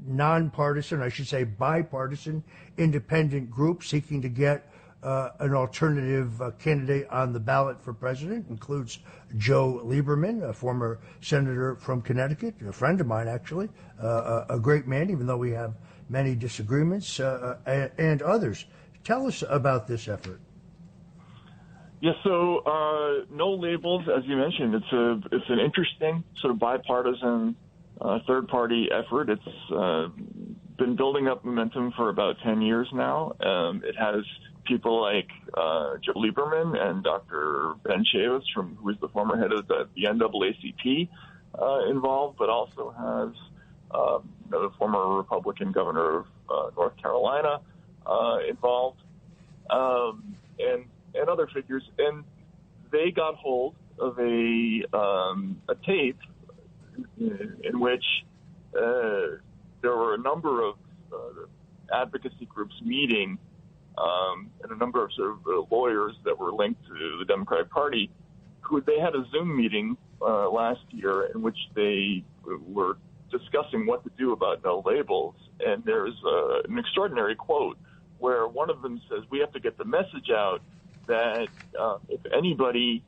nonpartisan, I should say bipartisan, independent group seeking to get an alternative candidate on the ballot for president. Includes Joe Lieberman, a former senator from Connecticut, a friend of mine actually, a great man, even though we have many disagreements, and others. Tell us about this effort. Yeah, so No Labels, as you mentioned, it's an interesting sort of bipartisan third-party effort. It's been building up momentum for about 10 years now. It has people like Joe Lieberman and Dr. Ben Chavis, who is the former head of the NAACP, involved, but also has the former Republican governor of North Carolina involved, and other figures, and they got hold of a tape in which there were a number of advocacy groups meeting, and a number of sort of lawyers that were linked to the Democratic Party, they had a Zoom meeting last year in which they were discussing what to do about no labels. And there's an extraordinary quote where one of them says, we have to get the message out that if anybody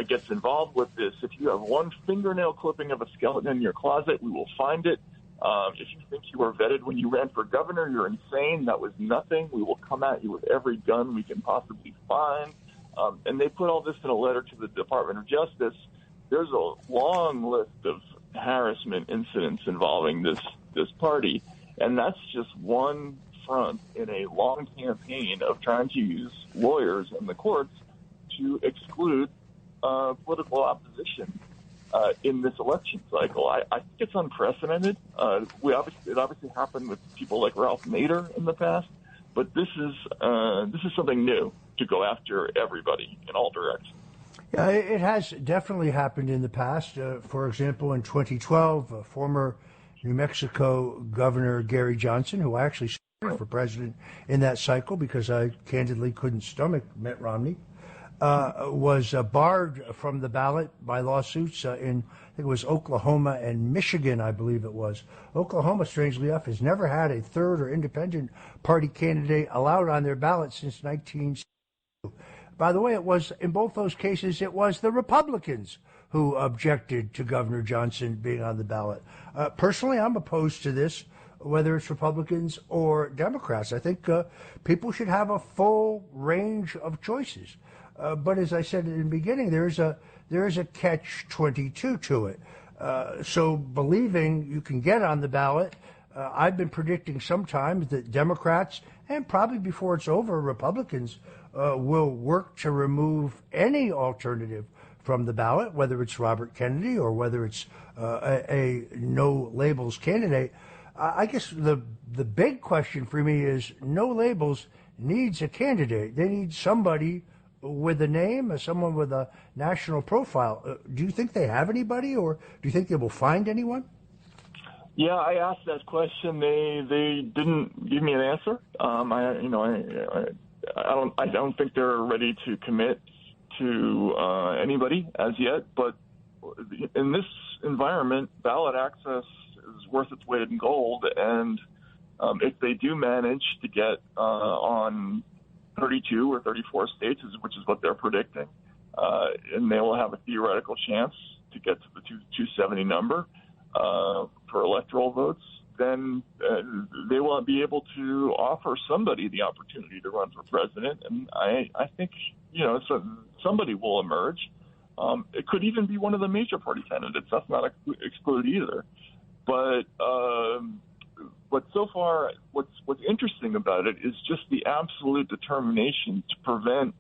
gets involved with this, if you have one fingernail clipping of a skeleton in your closet, we will find it. If you think you were vetted when you ran for governor, you're insane. That was nothing. We will come at you with every gun we can possibly find. And they put all this in a letter to the Department of Justice. There's a long list of harassment incidents involving this party, and that's just one front in a long campaign of trying to use lawyers and the courts to exclude political opposition in this election cycle. I think it's unprecedented. It obviously happened with people like Ralph Nader in the past, but this is something new to go after everybody in all directions. Yeah, it has definitely happened in the past. For example, in 2012, former New Mexico Governor Gary Johnson, who I actually supported for president in that cycle because I candidly couldn't stomach Mitt Romney, was barred from the ballot by lawsuits in, I think it was Oklahoma and Michigan, I believe it was. Oklahoma, strangely enough, has never had a third or independent party candidate allowed on their ballot since 1962. By the way, it was, in both those cases, it was the Republicans who objected to Governor Johnson being on the ballot. Personally, I'm opposed to this, whether it's Republicans or Democrats. I think people should have a full range of choices. But as I said in the beginning, there is a catch-22 to it. So believing you can get on the ballot, I've been predicting sometimes that Democrats, and probably before it's over, Republicans, will work to remove any alternative from the ballot, whether it's Robert Kennedy or whether it's a no labels candidate. I guess the big question for me is no labels needs a candidate. They need somebody with a name, someone with a national profile. Do you think they have anybody, or do you think they will find anyone? Yeah, I asked that question. They didn't give me an answer. I don't think they're ready to commit to anybody as yet. But in this environment, ballot access is worth its weight in gold. And if they do manage to get on 32 or 34 states, which is what they're predicting, and they will have a theoretical chance to get to the 270 number for electoral votes, then they will be able to offer somebody the opportunity to run for president. And I think, somebody will emerge. It could even be one of the major party candidates. That's not excluded either. But so far, what's interesting about it is just the absolute determination to prevent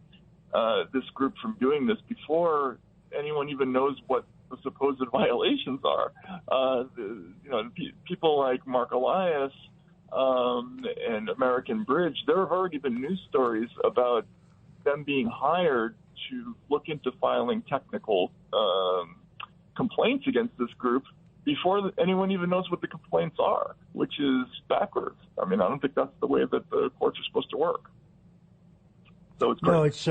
this group from doing this before anyone even knows what the supposed violations are. People like Mark Elias and American Bridge, there have already been news stories about them being hired to look into filing technical complaints against this group before anyone even knows what the complaints are, which is backwards. I mean, I don't think that's the way that the courts are supposed to work. So it's great.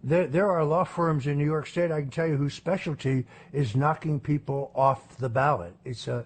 No, there are law firms in New York State, I can tell you, whose specialty is knocking people off the ballot. It's a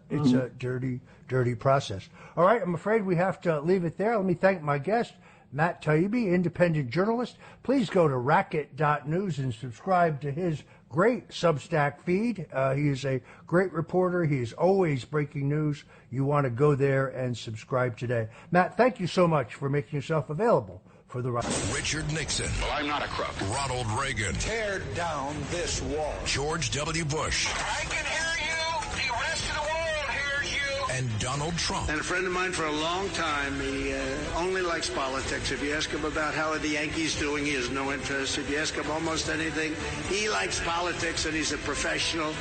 dirty, dirty process. All right, I'm afraid we have to leave it there. Let me thank my guest, Matt Taibbi, independent journalist. Please go to Racket.News and subscribe to his great Substack feed. He is a great reporter. He is always breaking news. You want to go there and subscribe today. Matt, thank you so much for making yourself available for the Richard Nixon. Well, I'm not a crook. Ronald Reagan. Tear down this wall. George W. Bush. I can hear you. The rest of the world hears you. And Donald Trump. And a friend of mine for a long time, he only likes politics. If you ask him about how the Yankees doing, he has no interest. If you ask him almost anything, he likes politics, and he's a professional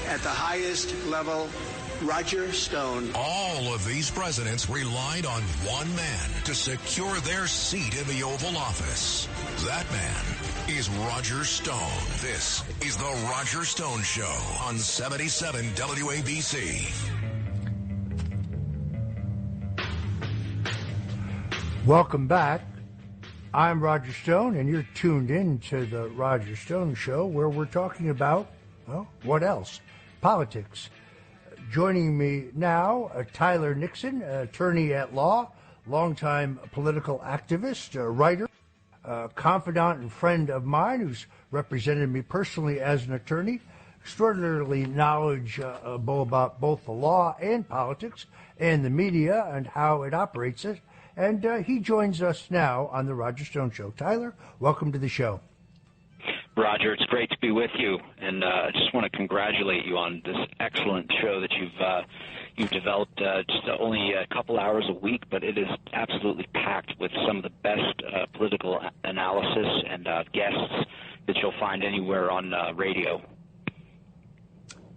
at the highest level Roger Stone. All of these presidents relied on one man to secure their seat in the Oval Office. That man is Roger Stone. This is the Roger Stone Show on 77 WABC. Welcome back. I'm Roger Stone, and you're tuned in to the Roger Stone Show, where we're talking about, well, what else? Politics. Joining me now, Tyler Nixon, attorney at law, longtime political activist, writer, confidant and friend of mine who's represented me personally as an attorney, extraordinarily knowledgeable about both the law and politics and the media and how it operates it. And he joins us now on the Roger Stone Show. Tyler, welcome to the show. Roger, it's great to be with you, and I just want to congratulate you on this excellent show that you've developed. Just only a couple hours a week, but it is absolutely packed with some of the best political analysis and guests that you'll find anywhere on radio.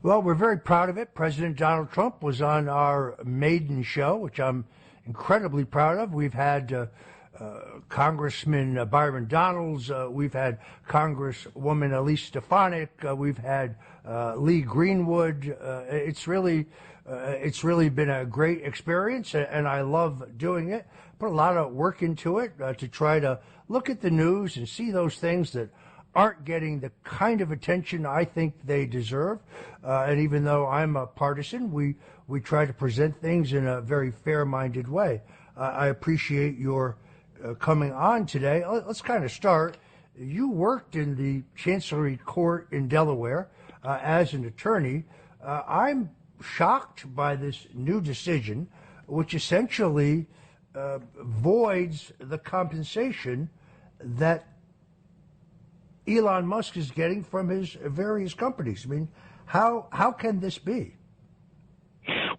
Well, we're very proud of it. President Donald Trump was on our maiden show, which I'm incredibly proud of. We've had Congressman Byron Donalds. We've had Congresswoman Elise Stefanik. We've had Lee Greenwood. It's really been a great experience, and I love doing it. Put a lot of work into it to try to look at the news and see those things that aren't getting the kind of attention I think they deserve. And even though I'm a partisan, we try to present things in a very fair-minded way. I appreciate your coming on today. Let's kind of start. You worked in the Chancery Court in Delaware as an attorney. I'm shocked by this new decision, which essentially voids the compensation that Elon Musk is getting from his various companies. I mean, how can this be?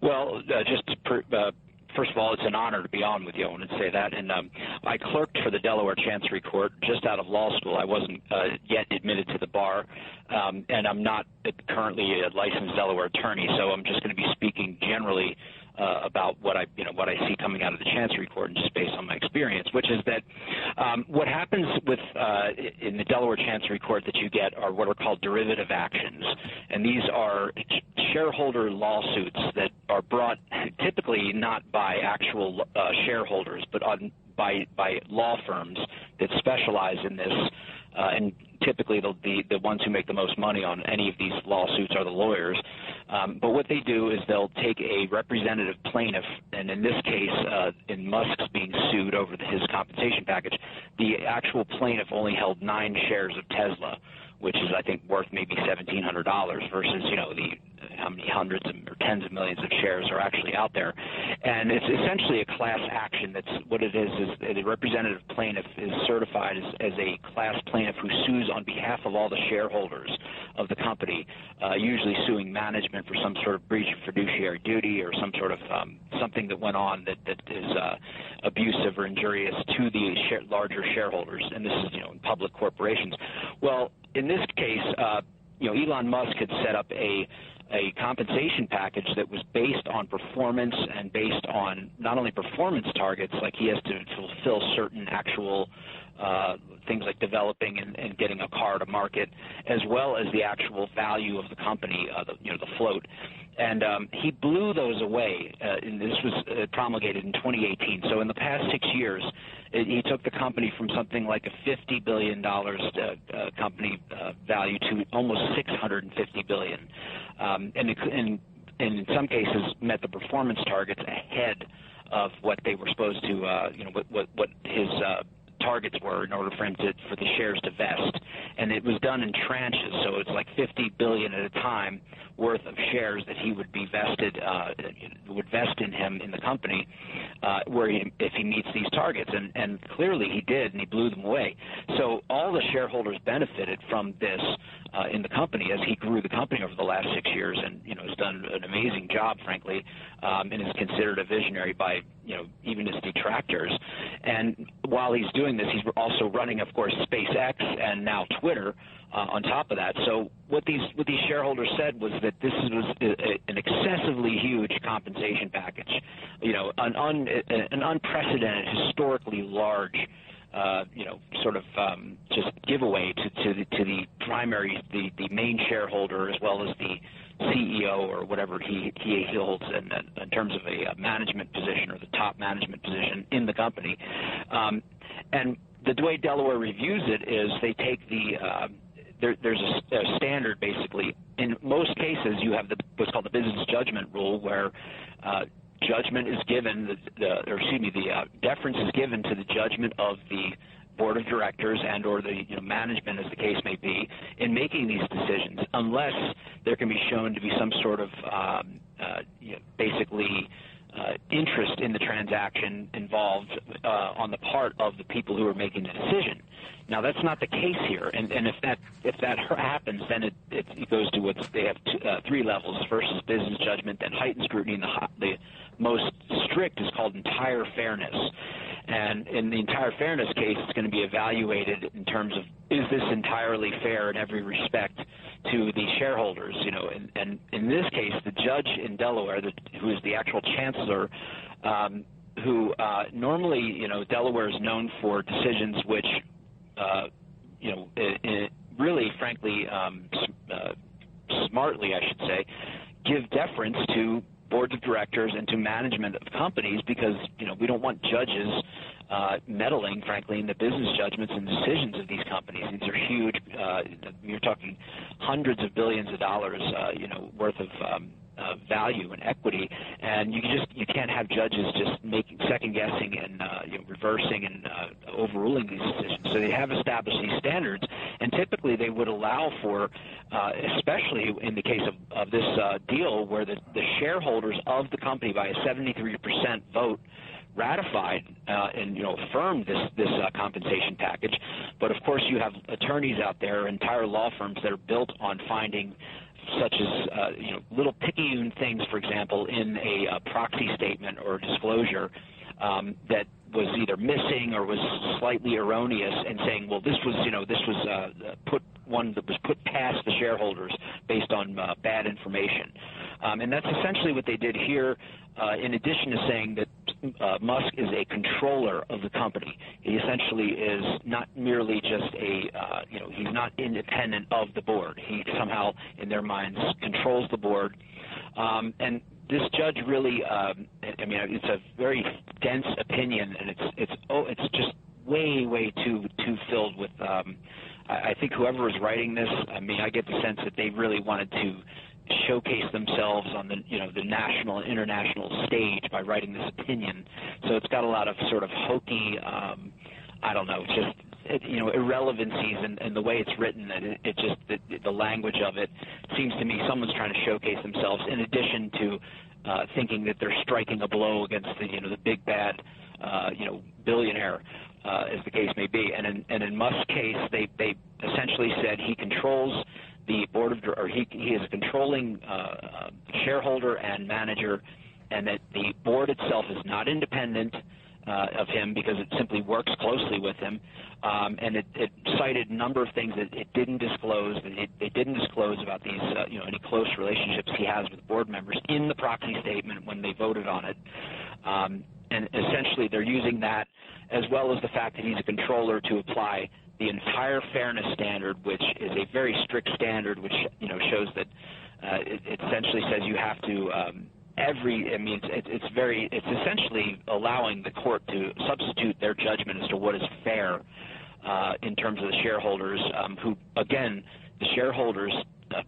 Well, first of all, it's an honor to be on with you. I want to say that. And I clerked for the Delaware Chancery Court just out of law school. I wasn't yet admitted to the bar, and I'm not currently a licensed Delaware attorney, so I'm just going to be speaking generally about what I see coming out of the Chancery Court, and just based on my experience, which is that what happens with in the Delaware Chancery Court that you get are what are called derivative actions, and these are shareholder lawsuits that are brought typically not by actual shareholders, but by law firms that specialize in this. And typically the ones who make the most money on any of these lawsuits are the lawyers. But what they do is they'll take a representative plaintiff, and in this case, in Musk's being sued over his compensation package, the actual plaintiff only held 9 shares of Tesla, which is, I think, worth maybe $1,700 versus, how many hundreds or tens of millions of shares are actually out there. And it's essentially a class action. That's what it is the representative plaintiff is certified as a class plaintiff who sues on behalf of all the shareholders of the company, usually suing management for some sort of breach of fiduciary duty or some sort of something that went on that is abusive or injurious to the larger shareholders. And this is, in public corporations. Well, in this case, Elon Musk had set up a compensation package that was based on performance and based on not only performance targets, like he has to fulfill certain actual things like developing and getting a car to market, as well as the actual value of the company, the float. And he blew those away. And this was promulgated in 2018. So in the past 6 years, he took the company from something like a $50 billion company value to almost $650 billion. And in some cases met the performance targets ahead of what they were supposed to, what his targets were in order for the shares to vest. And it was done in tranches, so it's like $50 billion at a time worth of shares that he would be vested, would vest in him in the company, if he meets these targets. And clearly he did, and he blew them away. So all the shareholders benefited from this in the company as he grew the company over the last 6 years, and has done an amazing job, frankly, and is considered a visionary by even his detractors. And while he's doing this, he's also running, of course, SpaceX and now Twitter on top of that. So what these shareholders said was that this was an excessively huge compensation package, an unprecedented, historically large, just giveaway to the primary, the main shareholder, as well as the CEO or whatever he holds in terms of a management position or the top management position in the company. And the way Delaware reviews it is they take there's a standard, basically. In most cases, you have what's called the business judgment rule, where judgment is given, the deference is given to the judgment of the board of directors and or the management, as the case may be, in making these decisions, unless there can be shown to be some sort of interest in the transaction involved on the part of the people who are making the decision. Now, that's not the case here, and if that happens, then it goes to they have three levels. First is business judgment, then heightened scrutiny, and the most strict is called entire fairness. And in the entire fairness case, it's going to be evaluated in terms of, is this entirely fair in every respect to the shareholders? And in this case, the judge in Delaware, who is the actual chancellor, who normally, Delaware is known for decisions which, really, frankly, smartly, I should say, give deference to boards of directors and to management of companies, because we don't want judges meddling, frankly, in the business judgments and decisions of these companies. These are huge. You're talking hundreds of billions of dollars, worth of value and equity, and you can't have judges just second guessing and reversing and overruling these decisions. So they have established these standards, and typically they would allow for, especially in the case of this deal, where the shareholders of the company by a 73% vote ratified and affirmed this compensation package. But of course, you have attorneys out there, entire law firms that are built on finding such as little picayune things, for example, in a proxy statement or disclosure that was either missing or was slightly erroneous, and saying, well, this was one that was put past the shareholders based on bad information. And that's essentially what they did here, in addition to saying that Musk is a controller of the company. He essentially is not merely just he's not independent of the board. He somehow, in their minds, controls the board. And this judge really, it's a very dense opinion, and it's just way too filled with. I think whoever is writing this, I get the sense that they really wanted to showcase themselves on the national and international stage by writing this opinion. So it's got a lot of sort of hokey, irrelevancies in the way it's written. And the language of it seems to me someone's trying to showcase themselves, in addition to thinking that they're striking a blow against the big bad billionaire, as the case may be. And in Musk's case, they essentially said he controls the board or he is a controlling shareholder and manager, and that the board itself is not independent of him because it simply works closely with him. And it cited a number of things that it didn't disclose. They didn't disclose about these, any close relationships he has with board members in the proxy statement when they voted on it. And essentially they're using that, as well as the fact that he's a controller, to apply the entire fairness standard, which is a very strict standard, which shows that it essentially says you have to it's essentially allowing the court to substitute their judgment as to what is fair in terms of the shareholders, who, again, the shareholders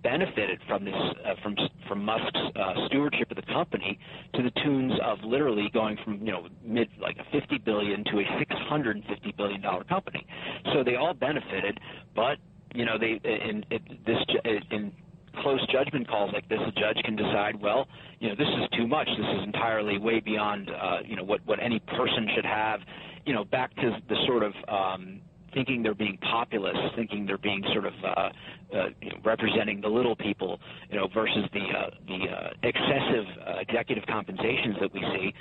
benefited from this from Musk's stewardship of the company to the tunes of literally going from like a $50 billion to a $650 billion company. So they all benefited, but they in close judgment calls like this, a judge can decide, well, this is too much. This is entirely way beyond what any person should have. Back to the sort of thinking they're being populist, thinking they're being sort of representing the little people, versus the excessive executive compensations that we see.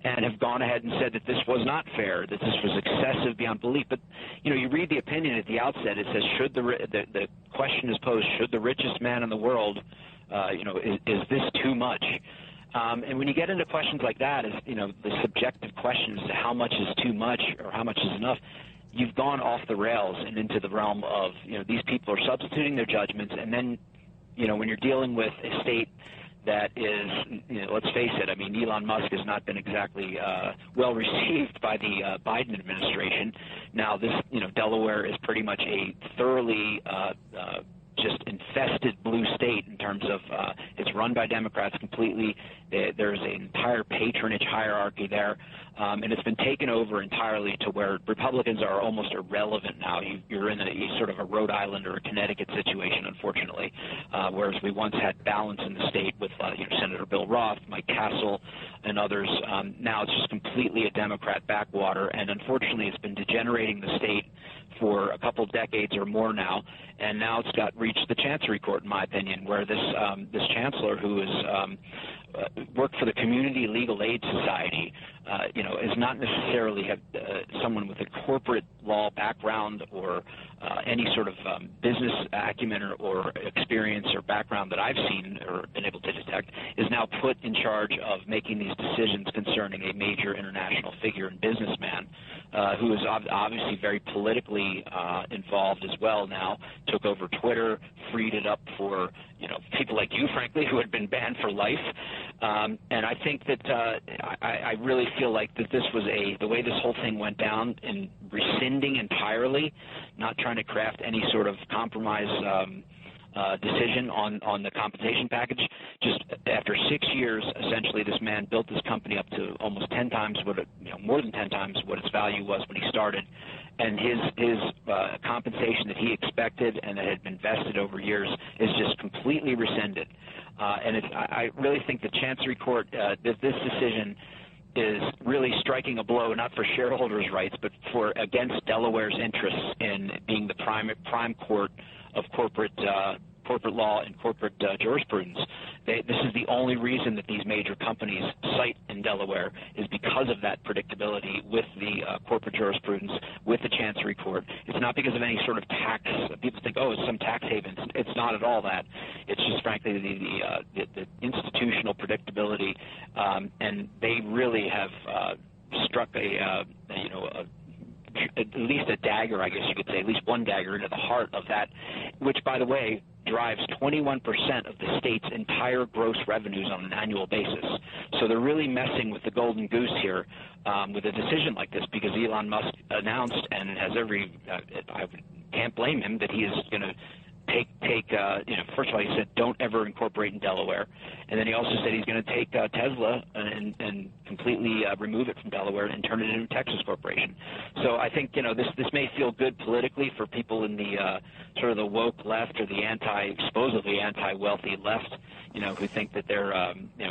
and have gone ahead and said that this was not fair, that this was excessive beyond belief. But, you read the opinion at the outset. It says, the question is posed, should the richest man in the world, is this too much? And when you get into questions like that, the subjective questions, how much is too much or how much is enough, you've gone off the rails and into the realm of, these people are substituting their judgments. And then, when you're dealing with a state that is, let's face it, I mean, Elon Musk has not been exactly well received by the Biden administration. Now, this, Delaware is pretty much a thoroughly just infested blue state in terms of it's run by Democrats completely. There's an entire patronage hierarchy there, and it's been taken over entirely to where Republicans are almost irrelevant now. You're in a sort of a Rhode Island or a Connecticut situation, unfortunately, whereas we once had balance in the state with Senator Bill Roth, Mike Castle, and others. Now it's just completely a Democrat backwater, and unfortunately it's been degenerating the state for a couple of decades or more now, and now it's reached the Chancery Court, in my opinion, where this chancellor, who is worked for the Community Legal Aid Society, is not necessarily someone with a corporate law background or any sort of business acumen or experience or background that I've seen or been able to detect, is now put in charge of making these decisions concerning a major international figure and businessman who is obviously very politically involved as well now, took over Twitter, freed it up for people like you, frankly, who had been banned for life. And I think that I really feel like that this was the way this whole thing went down, in rescinding entirely, not trying to craft any sort of compromise decision on the compensation package. Just after 6 years, essentially, this man built this company up to almost 10 times more than 10 times what its value was when he started. And his compensation that he expected and that had been vested over years is just completely rescinded. And I really think the Chancery Court, this decision is really striking a blow, not for shareholders' rights, but against Delaware's interests in being the prime court of corporate law and corporate jurisprudence. This is the only reason that these major companies site in Delaware, is because of that predictability with the corporate jurisprudence, with the Chancery Court. It's not because of any sort of tax. People think, it's some tax havens. It's not at all that. It's just, frankly, the institutional predictability, and they really have struck at least a dagger, I guess you could say, at least one dagger into the heart of that, which, by the way, drives 21% of the state's entire gross revenues on an annual basis. So they're really messing with the golden goose here with a decision like this, because Elon Musk announced, and has I can't blame him, that he is going to first of all, he said don't ever incorporate in Delaware, and then he also said he's going to take Tesla and completely remove it from Delaware and turn it into a Texas corporation. So I think this may feel good politically for people in the sort of the woke left or the supposedly anti-wealthy left, who think that they're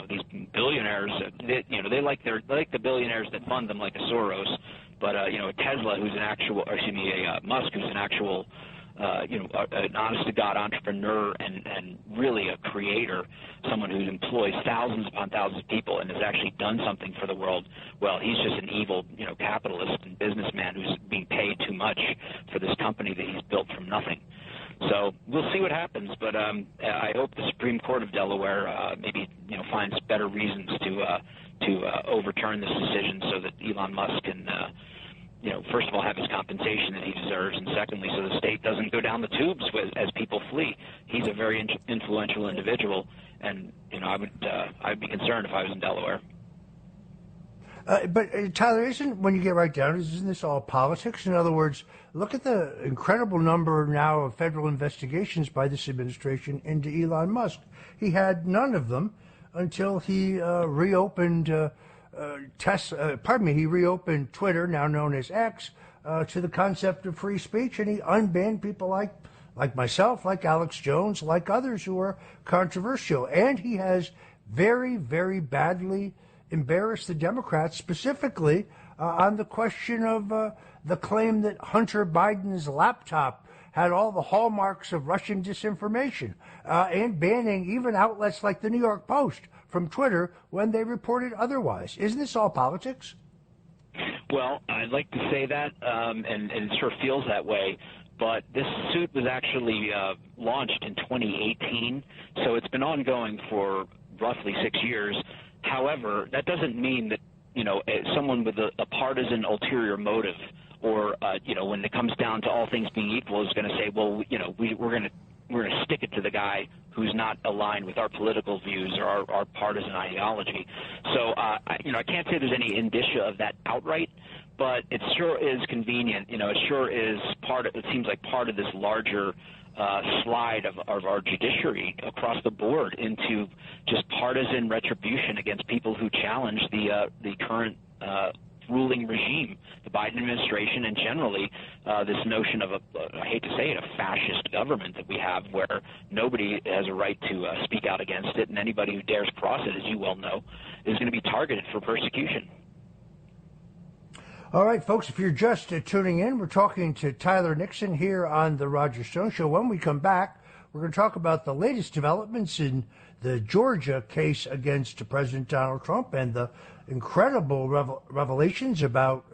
these billionaires. They like the billionaires that fund them, like a Soros, but Tesla, who's Musk, who's an actual an honest-to-God entrepreneur and really a creator, someone who employs thousands upon thousands of people and has actually done something for the world. Well, he's just an evil, capitalist and businessman who's being paid too much for this company that he's built from nothing. So we'll see what happens, but I hope the Supreme Court of Delaware maybe finds better reasons to overturn this decision so that Elon Musk can first of all, have his compensation that he deserves, and secondly, so the state doesn't go down the tubes as people flee. He's a very influential individual, and I'd be concerned if I was in Delaware. But Tyler, when you get right down, isn't this all politics? In other words, look at the incredible number now of federal investigations by this administration into Elon Musk. He had none of them until he reopened. He reopened Twitter, now known as X, to the concept of free speech, and he unbanned people like myself, like Alex Jones, like others who are controversial. And he has very, very badly embarrassed the Democrats, specifically on the question of the claim that Hunter Biden's laptop had all the hallmarks of Russian disinformation, and banning even outlets like the New York Post from Twitter when they reported otherwise. Isn't this all politics? Well, I'd like to say that, and it sure feels that way. But this suit was actually launched in 2018, so it's been ongoing for roughly 6 years. However, that doesn't mean that, someone with a partisan ulterior motive or, when it comes down to all things being equal is going to say, well, we're going to stick it to the guy who's not aligned with our political views or our partisan ideology. So, I can't say there's any indicia of that outright, but it sure is convenient. It sure is it seems like part of this larger slide of our judiciary across the board into just partisan retribution against people who challenge the current ruling regime, the Biden administration, and generally this notion of I hate to say it, a fascist government that we have where nobody has a right to speak out against it, and anybody who dares cross it, as you well know, is going to be targeted for persecution. All right, folks, if you're just tuning in, we're talking to Tyler Nixon here on The Roger Stone Show. When we come back, we're going to talk about the latest developments in the Georgia case against President Donald Trump and the incredible revelations about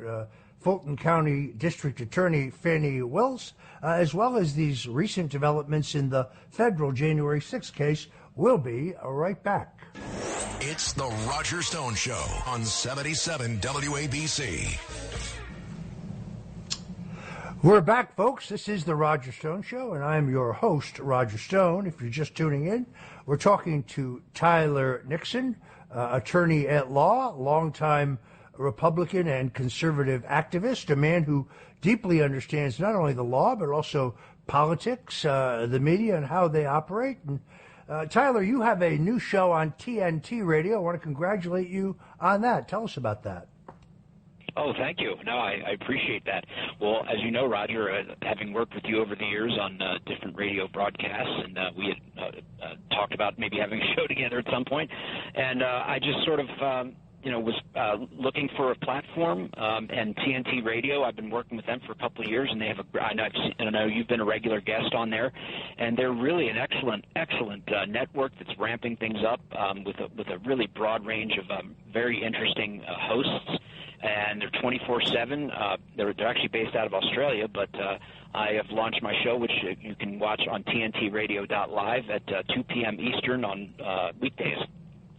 Fulton County District Attorney Fani Willis, as well as these recent developments in the federal January 6th case. We'll be right back. It's The Roger Stone Show on 77 WABC. We're back, folks. This is The Roger Stone Show, and I'm your host, Roger Stone. If you're just tuning in, we're talking to Tyler Nixon, attorney at law, longtime Republican and conservative activist, a man who deeply understands not only the law, but also politics, the media, and how they operate. And Tyler, you have a new show on TNT Radio. I want to congratulate you on that. Tell us about that. Oh, thank you. No, I appreciate that. Well, as you know, Roger, having worked with you over the years on different radio broadcasts, and we had talked about maybe having a show together at some point, and I just sort of, was looking for a platform, and TNT Radio, I've been working with them for a couple of years, and they have I know you've been a regular guest on there, and they're really an excellent network that's ramping things up with a really broad range of very interesting hosts. And they're 24/7. They're actually based out of Australia, but I have launched my show, which you can watch on TNTRadio.live at 2 p.m. Eastern on weekdays.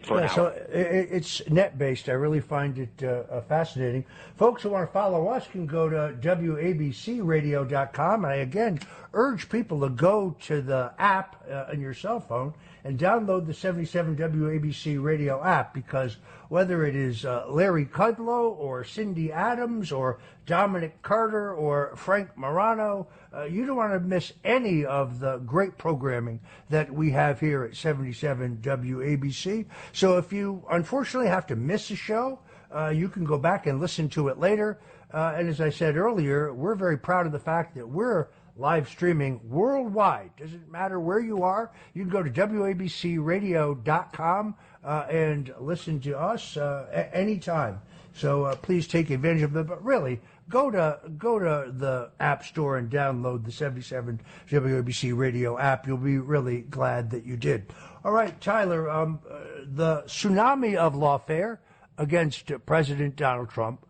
So it's net-based. I really find it fascinating. Folks who want to follow us can go to WABCRadio.com. And I, again, urge people to go to the app on your cell phone and download the 77 WABC Radio app, because whether it is Larry Kudlow or Cindy Adams or Dominic Carter or Frank Morano, you don't want to miss any of the great programming that we have here at 77 WABC. So if you unfortunately have to miss a show, you can go back and listen to it later. And as I said earlier, we're very proud of the fact that we're live streaming worldwide. Doesn't matter where you are. You can go to WABCRadio.com and listen to us anytime. So please take advantage of them. But really, go to the App Store and download the 77 WABC Radio app. You'll be really glad that you did. All right, Tyler, the tsunami of lawfare against President Donald Trump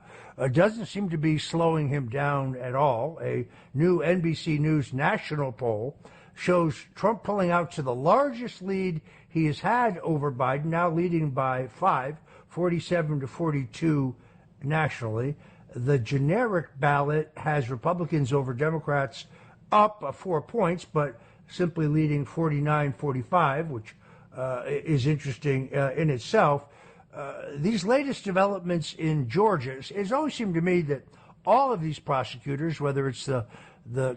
doesn't seem to be slowing him down at all. A new NBC News national poll shows Trump pulling out to the largest lead he has had over Biden, now leading by 5, 47-42 nationally. The generic ballot has Republicans over Democrats up 4 points, but simply leading 49-45, which is interesting in itself. These latest developments in Georgia, it's always seemed to me that all of these prosecutors, whether it's the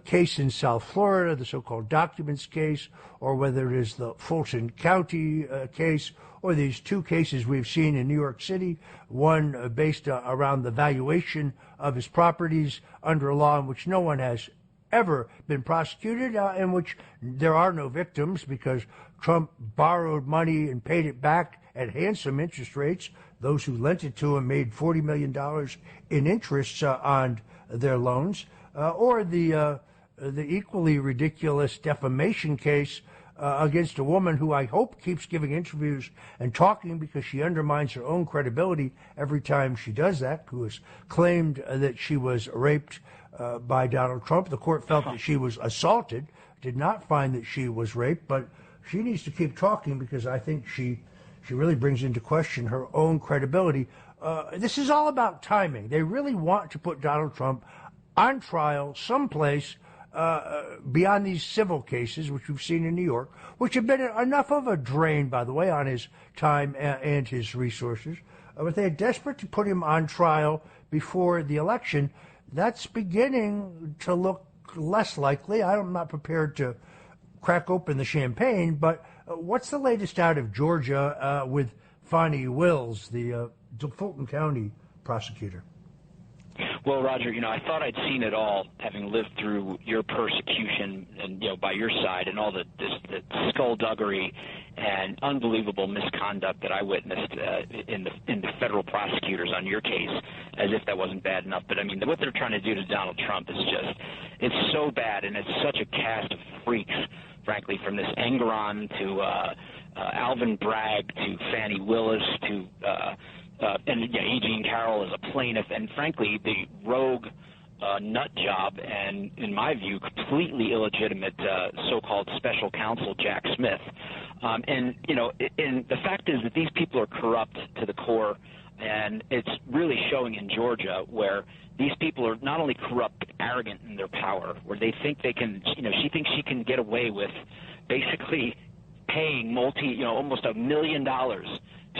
case in South Florida, the so-called documents case, or whether it is the Fulton County case, or these two cases we've seen in New York City, one based around the valuation of his properties under a law in which no one has ever been prosecuted, in which there are no victims because Trump borrowed money and paid it back at handsome interest rates. Those who lent it to him made $40 million in interest on their loans. Or the equally ridiculous defamation case against a woman who I hope keeps giving interviews and talking, because she undermines her own credibility every time she does that, who has claimed that she was raped by Donald Trump. The court felt that she was assaulted, did not find that she was raped, but she needs to keep talking, because I think she really brings into question her own credibility. This is all about timing. They really want to put Donald Trump on trial someplace beyond these civil cases, which we've seen in New York, which have been enough of a drain, by the way, on his time and his resources. But they're desperate to put him on trial before the election. That's beginning to look less likely. I'm not prepared to crack open the champagne, but what's the latest out of Georgia with Fani Willis, the Fulton County prosecutor? Well, Roger, I thought I'd seen it all, having lived through your persecution and, by your side, and all the skullduggery and unbelievable misconduct that I witnessed in the federal prosecutors on your case, as if that wasn't bad enough. But, what they're trying to do to Donald Trump is it's so bad, and it's such a cast of freaks, frankly, from this Engoron to Alvin Bragg to Fani Willis to E. Jean Carroll as a plaintiff, and frankly, the rogue nut job and, in my view, completely illegitimate so-called special counsel Jack Smith. And the fact is that these people are corrupt to the core, and it's really showing in Georgia, where these people are not only corrupt but arrogant in their power, where they think they can, she thinks she can get away with basically paying almost $1 million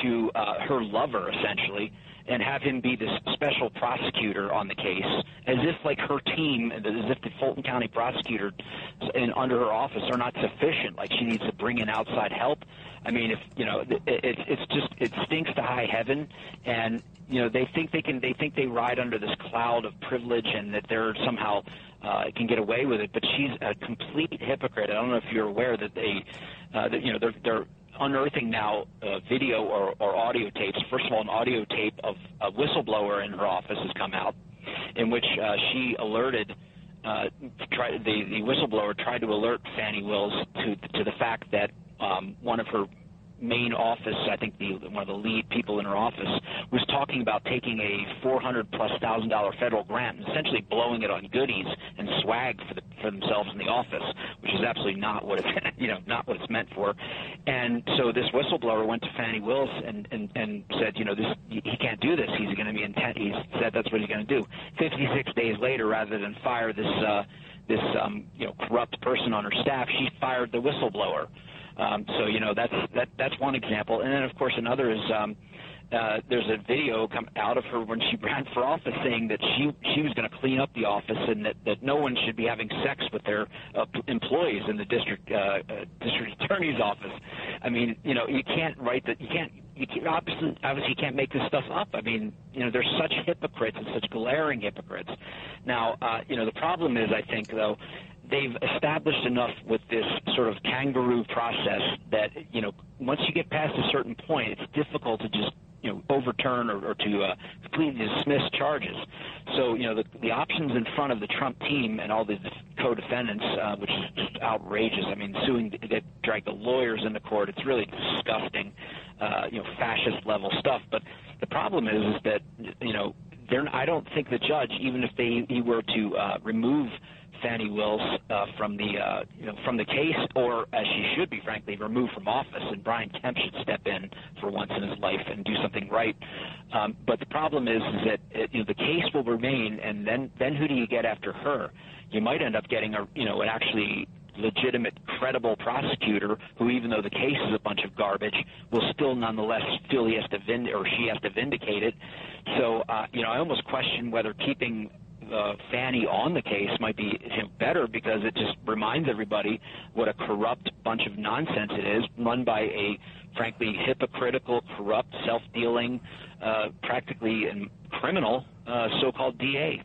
to her lover, essentially, and have him be this special prosecutor on the case, as if her team, as if the Fulton County prosecutor under her office are not sufficient, like she needs to bring in outside help. It stinks to high heaven, and they think they ride under this cloud of privilege, and that they're somehow can get away with it. But she's a complete hypocrite. I don't know if you're aware that they're unearthing now video or audio tapes. First of all, an audio tape of a whistleblower in her office has come out, in which she alerted the whistleblower tried to alert Fani Willis to the fact that one of her main office, I think one of the lead people in her office, was talking about taking a $400,000+ federal grant and essentially blowing it on goodies and swag for themselves in the office, which is absolutely not what it's not what it's meant for. And so this whistleblower went to Fani Willis and said, he can't do this. He's going to be intent. He said that's what he's going to do. 56 days later, rather than fire this corrupt person on her staff, she fired the whistleblower. That's one example. And then, of course, another is there's a video come out of her when she ran for office saying that she was going to clean up the office, and that no one should be having sex with their employees in the district attorney's office. You can't write that. Obviously can't make this stuff up. They're such hypocrites and such glaring hypocrites. Now, the problem is, I think, though, they've established enough with this sort of kangaroo process that, once you get past a certain point, it's difficult to just, overturn or to completely dismiss charges. So, the options in front of the Trump team and all the co-defendants, which is just outrageous. Suing, they drag the lawyers into court. It's really disgusting, fascist level stuff. But the problem is that, I don't think the judge, even if he were to remove Fani Willis from the case, or as she should be, frankly, removed from office, and Brian Kemp should step in for once in his life and do something right. But the problem is that the case will remain, and then who do you get after her? You might end up getting an actually legitimate, credible prosecutor who, even though the case is a bunch of garbage, will still nonetheless feel he has to she has to vindicate it. So I almost question whether keeping Fani on the case might be better, because it just reminds everybody what a corrupt bunch of nonsense it is, run by a frankly hypocritical, corrupt, self-dealing, practically criminal so-called DA.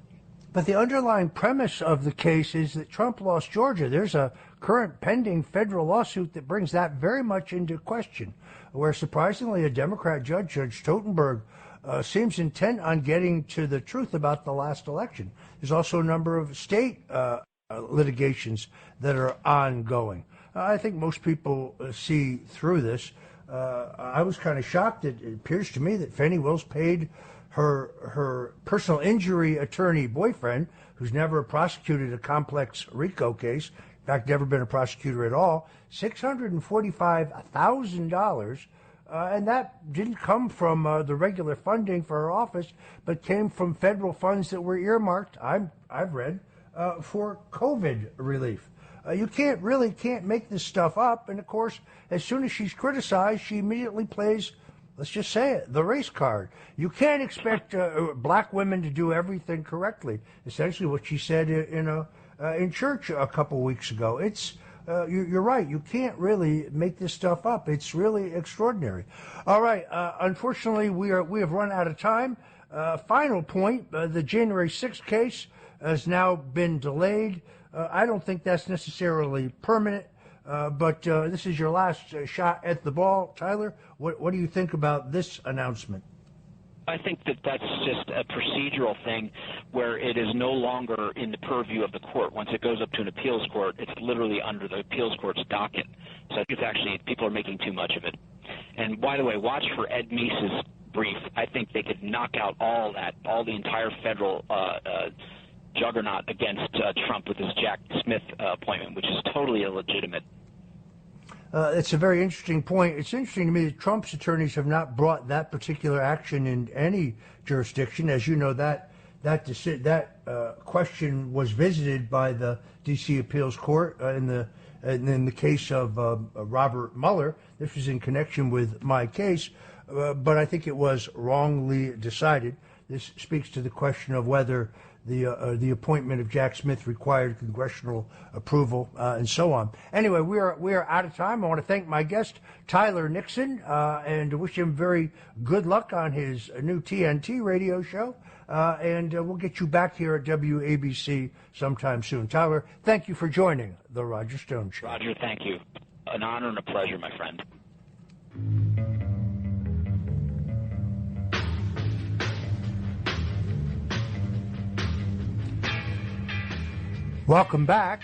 But the underlying premise of the case is that Trump lost Georgia. There's a current pending federal lawsuit that brings that very much into question, where surprisingly a Democrat judge, Judge Totenberg, seems intent on getting to the truth about the last election. There's also a number of state litigations that are ongoing. I think most people see through this. I was kind of shocked. It appears to me that Fani Willis paid her personal injury attorney boyfriend, who's never prosecuted a complex RICO case, in fact, never been a prosecutor at all, $645,000. And that didn't come from the regular funding for her office, but came from federal funds that were earmarked, I've read, for COVID relief. You can't make this stuff up. And, of course, as soon as she's criticized, she immediately plays, let's just say it, the race card. You can't expect black women to do everything correctly. Essentially what she said in church a couple weeks ago. You're right. You can't really make this stuff up. It's really extraordinary. All right. Unfortunately, we have run out of time. Final point, the January 6th case has now been delayed. I don't think that's necessarily permanent, but this is your last shot at the ball. Tyler, what do you think about this announcement? I think that's just a procedural thing where it is no longer in the purview of the court. Once it goes up to an appeals court, it's literally under the appeals court's docket. So it's actually, people are making too much of it. And by the way, watch for Ed Meese's brief. I think they could knock out all the entire federal juggernaut against Trump with his Jack Smith appointment, which is totally illegitimate. It's a very interesting point. It's interesting to me that Trump's attorneys have not brought that particular action in any jurisdiction. As you know, that question was visited by the D.C. Appeals Court in the case of Robert Mueller. This was in connection with my case, but I think it was wrongly decided. This speaks to the question of whether the appointment of Jack Smith required congressional approval and so on. Anyway, we are out of time. I want to thank my guest, Tyler Nixon, and wish him very good luck on his new TNT radio show. And we'll get you back here at WABC sometime soon. Tyler, thank you for joining the Roger Stone Show. Roger, thank you. An honor and a pleasure, my friend. Welcome back.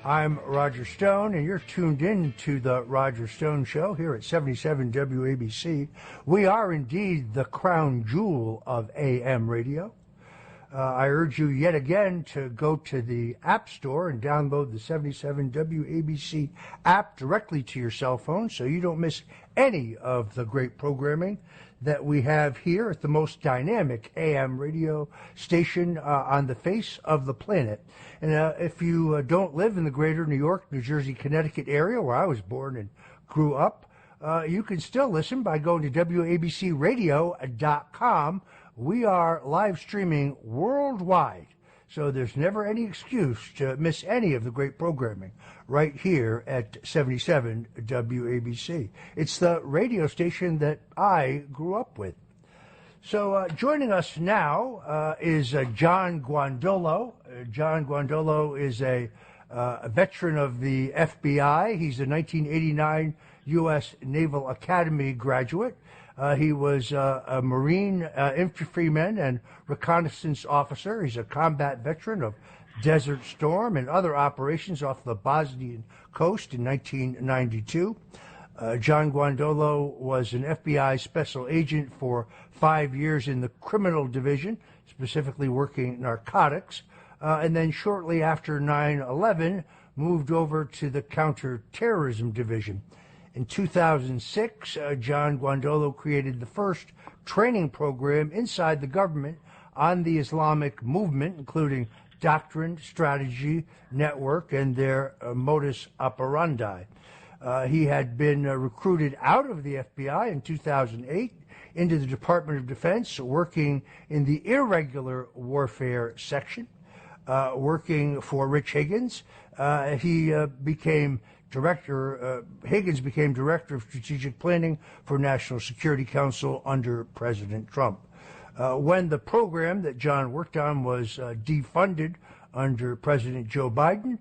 I'm Roger Stone, and you're tuned in to the Roger Stone Show here at 77 WABC. We are indeed the crown jewel of AM radio. I urge you yet again to go to the App Store and download the 77 WABC app directly to your cell phone so you don't miss any of the great programming that we have here at the most dynamic AM radio station on the face of the planet. And if you don't live in the greater New York, New Jersey, Connecticut area where I was born and grew up, you can still listen by going to WABCRadio.com. We are live streaming worldwide, so there's never any excuse to miss any of the great programming right here at 77 WABC. It's the radio station that I grew up with. So joining us now is John Guandolo. John Guandolo is a veteran of the FBI. He's a 1989 U.S. Naval Academy graduate. He was a Marine infantryman and reconnaissance officer. He's a combat veteran of Desert Storm and other operations off the Bosnian coast in 1992. John Guandolo was an FBI special agent for 5 years in the criminal division, specifically working narcotics, and then shortly after 9/11 moved over to the counterterrorism division. In 2006, John Guandolo created the first training program inside the government on the Islamic movement, including doctrine, strategy, network, and their modus operandi. He had been recruited out of the FBI in 2008 into the Department of Defense, working in the irregular warfare section, working for Rich Higgins. Higgins became Director of Strategic Planning for National Security Council under President Trump. When the program that John worked on was defunded under President Joe Biden,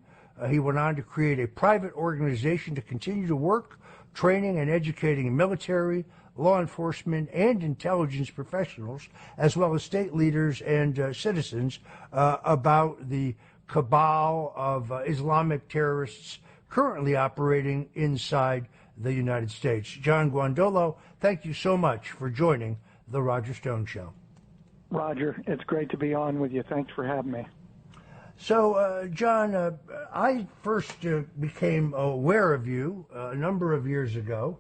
he went on to create a private organization to continue to work, training and educating military, law enforcement, and intelligence professionals, as well as state leaders and citizens, about the cabal of Islamic terrorists currently operating inside the United States. John Guandolo, thank you so much for joining the Roger Stone Show. Roger, it's great to be on with you. Thanks for having me. So, John, I first became aware of you a number of years ago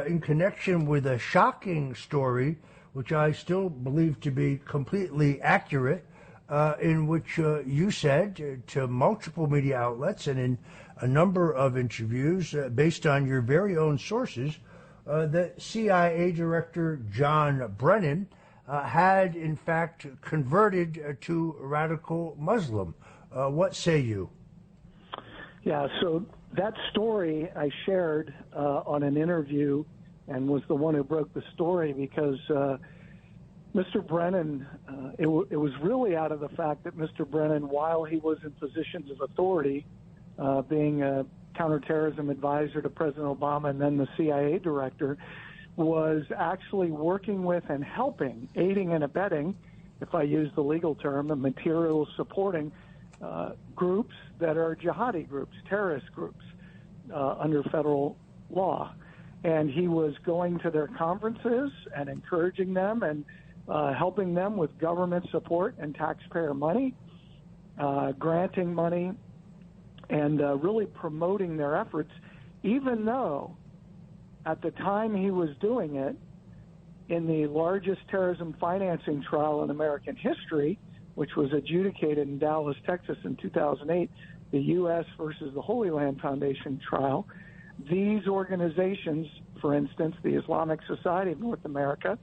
in connection with a shocking story, which I still believe to be completely accurate, in which you said to multiple media outlets and in a number of interviews based on your very own sources that CIA Director John Brennan had in fact converted to radical Muslim. What say you? Yeah, so that story I shared on an interview and was the one who broke the story because Mr. Brennan, it was really out of the fact that Mr. Brennan, while he was in positions of authority, being a counterterrorism advisor to President Obama and then the CIA director, was actually working with and helping, aiding and abetting, if I use the legal term, the material supporting groups that are jihadi groups, terrorist groups under federal law. And he was going to their conferences and encouraging them and helping them with government support and taxpayer money, granting money, and really promoting their efforts, even though at the time he was doing it, in the largest terrorism financing trial in American history, which was adjudicated in Dallas, Texas in 2008, the U.S. versus the Holy Land Foundation trial, these organizations, for instance, the Islamic Society of North America,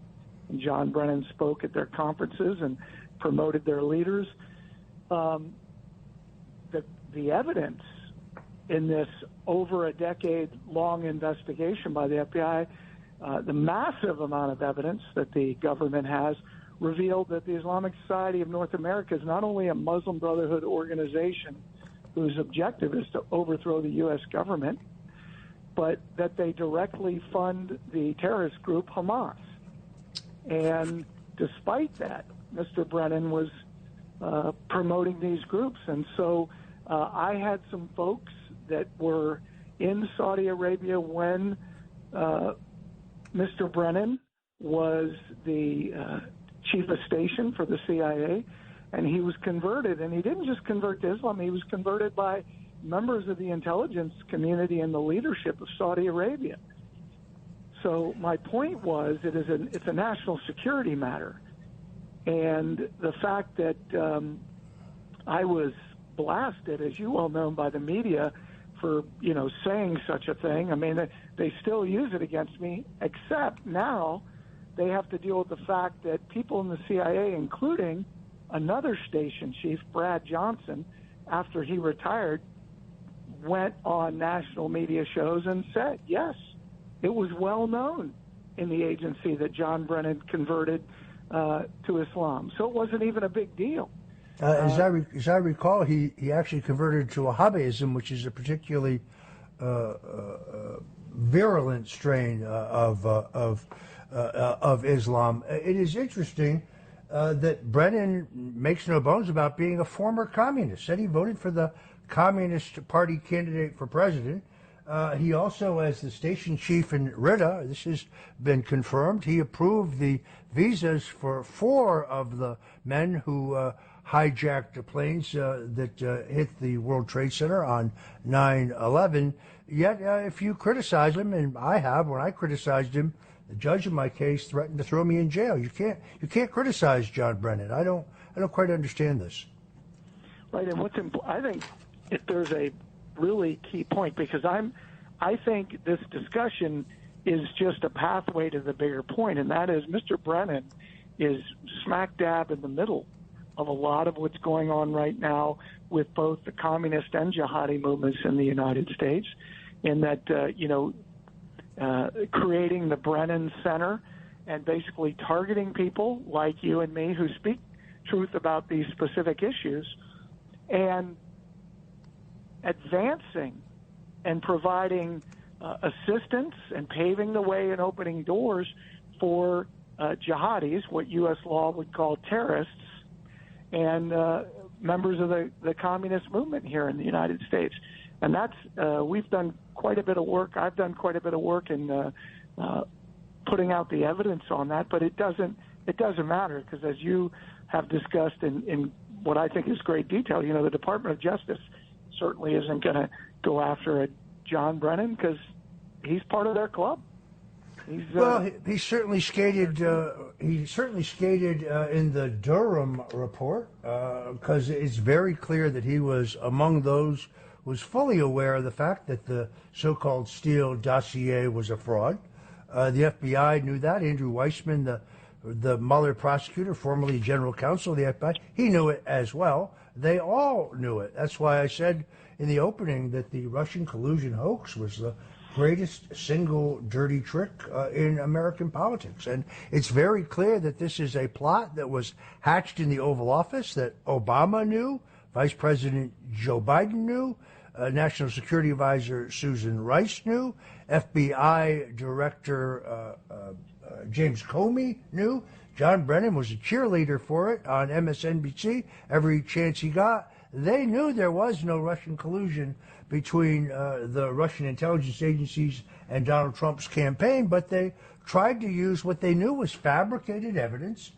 and John Brennan spoke at their conferences and promoted their leaders. The evidence in this over a decade-long investigation by the FBI, the massive amount of evidence that the government has revealed that the Islamic Society of North America is not only a Muslim Brotherhood organization whose objective is to overthrow the U.S. government, but that they directly fund the terrorist group Hamas. And despite that, Mr. Brennan was promoting these groups. And so I had some folks that were in Saudi Arabia when Mr. Brennan was the chief of station for the CIA, and he was converted. And he didn't just convert to Islam, he was converted by members of the intelligence community and the leadership of Saudi Arabia. So my point was, it's a national security matter. And the fact that I was blasted, as you well know, by the media for, saying such a thing. I mean, they still use it against me, except now they have to deal with the fact that people in the CIA, including another station chief, Brad Johnson, after he retired, went on national media shows and said, yes, it was well known in the agency that John Brennan converted to Islam. So it wasn't even a big deal. As I recall, he actually converted to Wahhabism, which is a particularly virulent strain of Islam. It is interesting that Brennan makes no bones about being a former communist. Said he voted for the Communist Party candidate for president. He also, as the station chief in Riyadh, this has been confirmed, he approved the visas for 4 of the men who hijacked the planes that hit the World Trade Center on 9/11. Yet, if you criticize him, and I have, when I criticized him, the judge in my case threatened to throw me in jail. You can't criticize John Brennan. I don't quite understand this. Right, and I think if there's a really key point, because I think this discussion is just a pathway to the bigger point, and that is Mr. Brennan is smack dab in the middle of a lot of what's going on right now with both the communist and jihadi movements in the United States, in that, creating the Brennan Center and basically targeting people like you and me who speak truth about these specific issues, and advancing and providing assistance and paving the way and opening doors for jihadis, what U.S. law would call terrorists, and members of the communist movement here in the United States. And that's we've done quite a bit of work. I've done quite a bit of work in putting out the evidence on that. But it doesn't matter, because as you have discussed in what I think is great detail, the Department of Justice certainly isn't going to go after a John Brennan because he's part of their club. He certainly skated. He certainly skated in the Durham report, because it's very clear that he was among those who was fully aware of the fact that the so-called Steele dossier was a fraud. The FBI knew that. Andrew Weissman, the Mueller prosecutor, formerly general counsel of the FBI, he knew it as well. They all knew it. That's why I said in the opening that the Russian collusion hoax was the greatest single dirty trick in American politics. And it's very clear that this is a plot that was hatched in the Oval Office, that Obama knew, Vice President Joe Biden knew, National Security Advisor Susan Rice knew, FBI Director James Comey knew. John Brennan was a cheerleader for it on MSNBC every chance he got. They knew there was no Russian collusion between the Russian intelligence agencies and Donald Trump's campaign, but they tried to use what they knew was fabricated evidence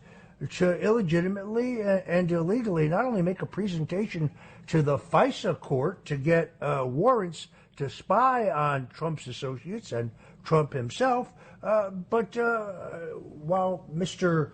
to illegitimately and illegally not only make a presentation to the FISA court to get warrants to spy on Trump's associates and Trump himself, but while Mr.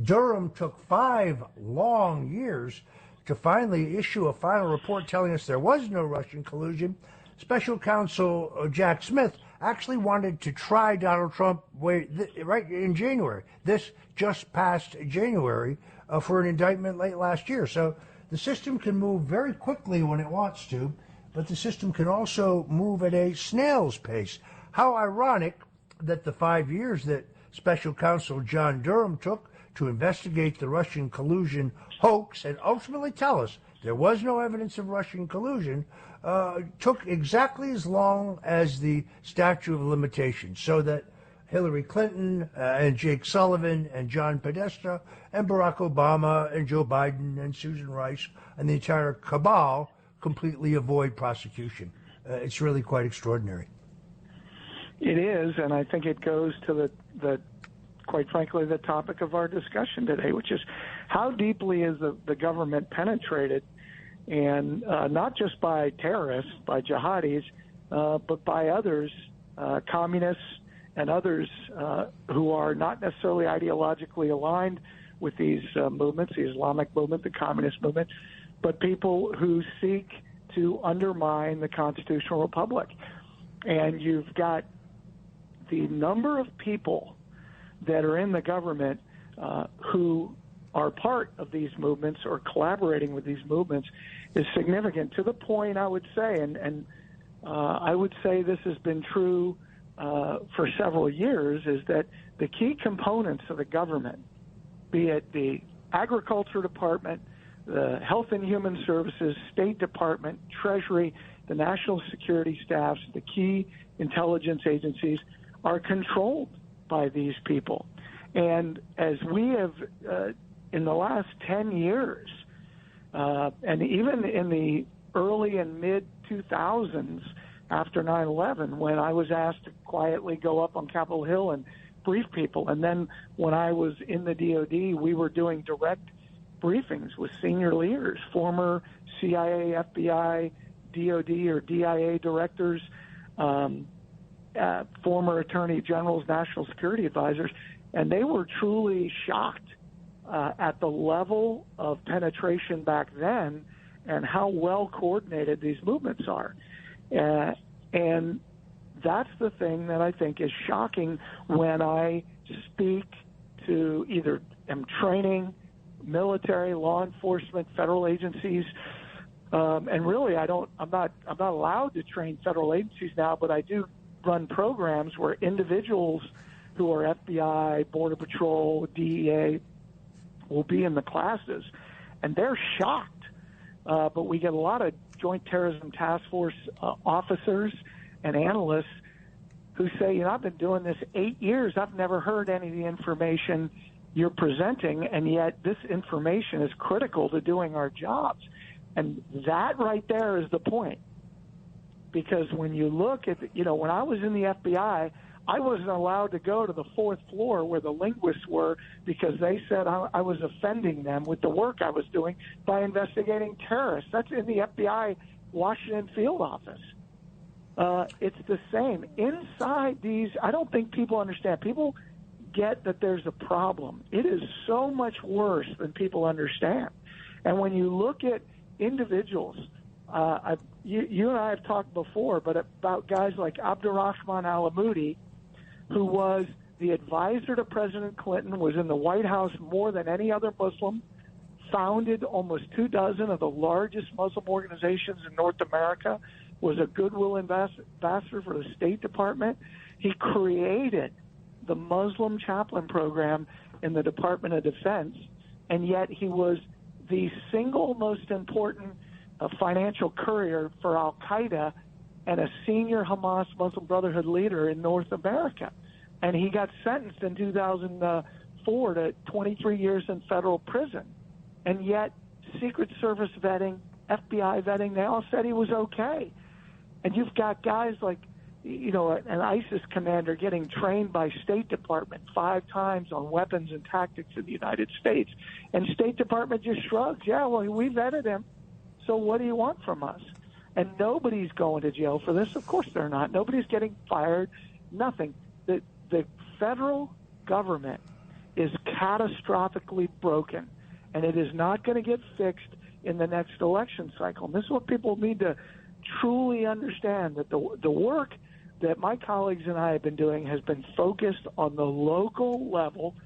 Durham took 5 long years to finally issue a final report telling us there was no Russian collusion, Special Counsel Jack Smith actually wanted to try Donald Trump right in January, this just past January, for an indictment late last year. So the system can move very quickly when it wants to, but the system can also move at a snail's pace. How ironic that the 5 years that Special Counsel John Durham took to investigate the Russian collusion hoax and ultimately tell us there was no evidence of Russian collusion took exactly as long as the statute of limitations, so that Hillary Clinton and Jake Sullivan and John Podesta and Barack Obama and Joe Biden and Susan Rice and the entire cabal completely avoid prosecution. It's really quite extraordinary. It is, and I think it goes to the quite frankly, the topic of our discussion today, which is how deeply is the government penetrated, and not just by terrorists, by jihadis, but by others, communists and others who are not necessarily ideologically aligned with these movements, the Islamic movement, the communist movement, but people who seek to undermine the constitutional republic. And you've got the number of people that are in the government who are part of these movements or collaborating with these movements is significant, to the point, I would say, and I would say this has been true for several years, is that the key components of the government, be it the Agriculture Department, the Health and Human Services, State Department, Treasury, the National Security Staffs, the key intelligence agencies, are controlled by these people. And as we have, in the last 10 years, and even in the early and mid-2000s after 9/11, when I was asked to quietly go up on Capitol Hill and brief people, and then when I was in the DOD, we were doing direct briefings with senior leaders, former CIA, FBI, DOD or DIA directors, former attorney generals, national security advisors, and they were truly shocked at the level of penetration back then and how well coordinated these movements are. And that's the thing that I think is shocking when I speak to either am training military, law enforcement, federal agencies, and really I'm not allowed to train federal agencies now, but I do run programs where individuals who are FBI, Border Patrol, DEA will be in the classes, and they're shocked. But we get a lot of Joint Terrorism Task Force officers and analysts who say, I've been doing this 8 years. I've never heard any of the information you're presenting, and yet this information is critical to doing our jobs. And that right there is the point. because when you look at, when I was in the FBI, I wasn't allowed to go to the fourth floor where the linguists were because they said I was offending them with the work I was doing by investigating terrorists. That's in the FBI Washington field office. It's the same. Inside these, I don't think people understand. People get that there's a problem. It is so much worse than people understand. And when you look at individuals, you and I have talked before, but about guys like Abdurrahman Alamoudi, who was the advisor to President Clinton, was in the White House more than any other Muslim, founded almost 24 of the largest Muslim organizations in North America, was a goodwill ambassador for the State Department. He created the Muslim chaplain program in the Department of Defense, and yet he was the single most important financial courier for Al-Qaeda and a senior Hamas Muslim Brotherhood leader in North America. And he got sentenced in 2004 to 23 years in federal prison. And yet, Secret Service vetting, FBI vetting, they all said he was okay. And you've got guys like, an ISIS commander getting trained by State Department 5 times on weapons and tactics in the United States. And State Department just shrugs, yeah, well, we vetted him, so what do you want from us? And nobody's going to jail for this. Of course they're not. Nobody's getting fired, nothing. The federal government is catastrophically broken, and it is not going to get fixed in the next election cycle. And this is what people need to truly understand, that the work that my colleagues and I have been doing has been focused on the local level,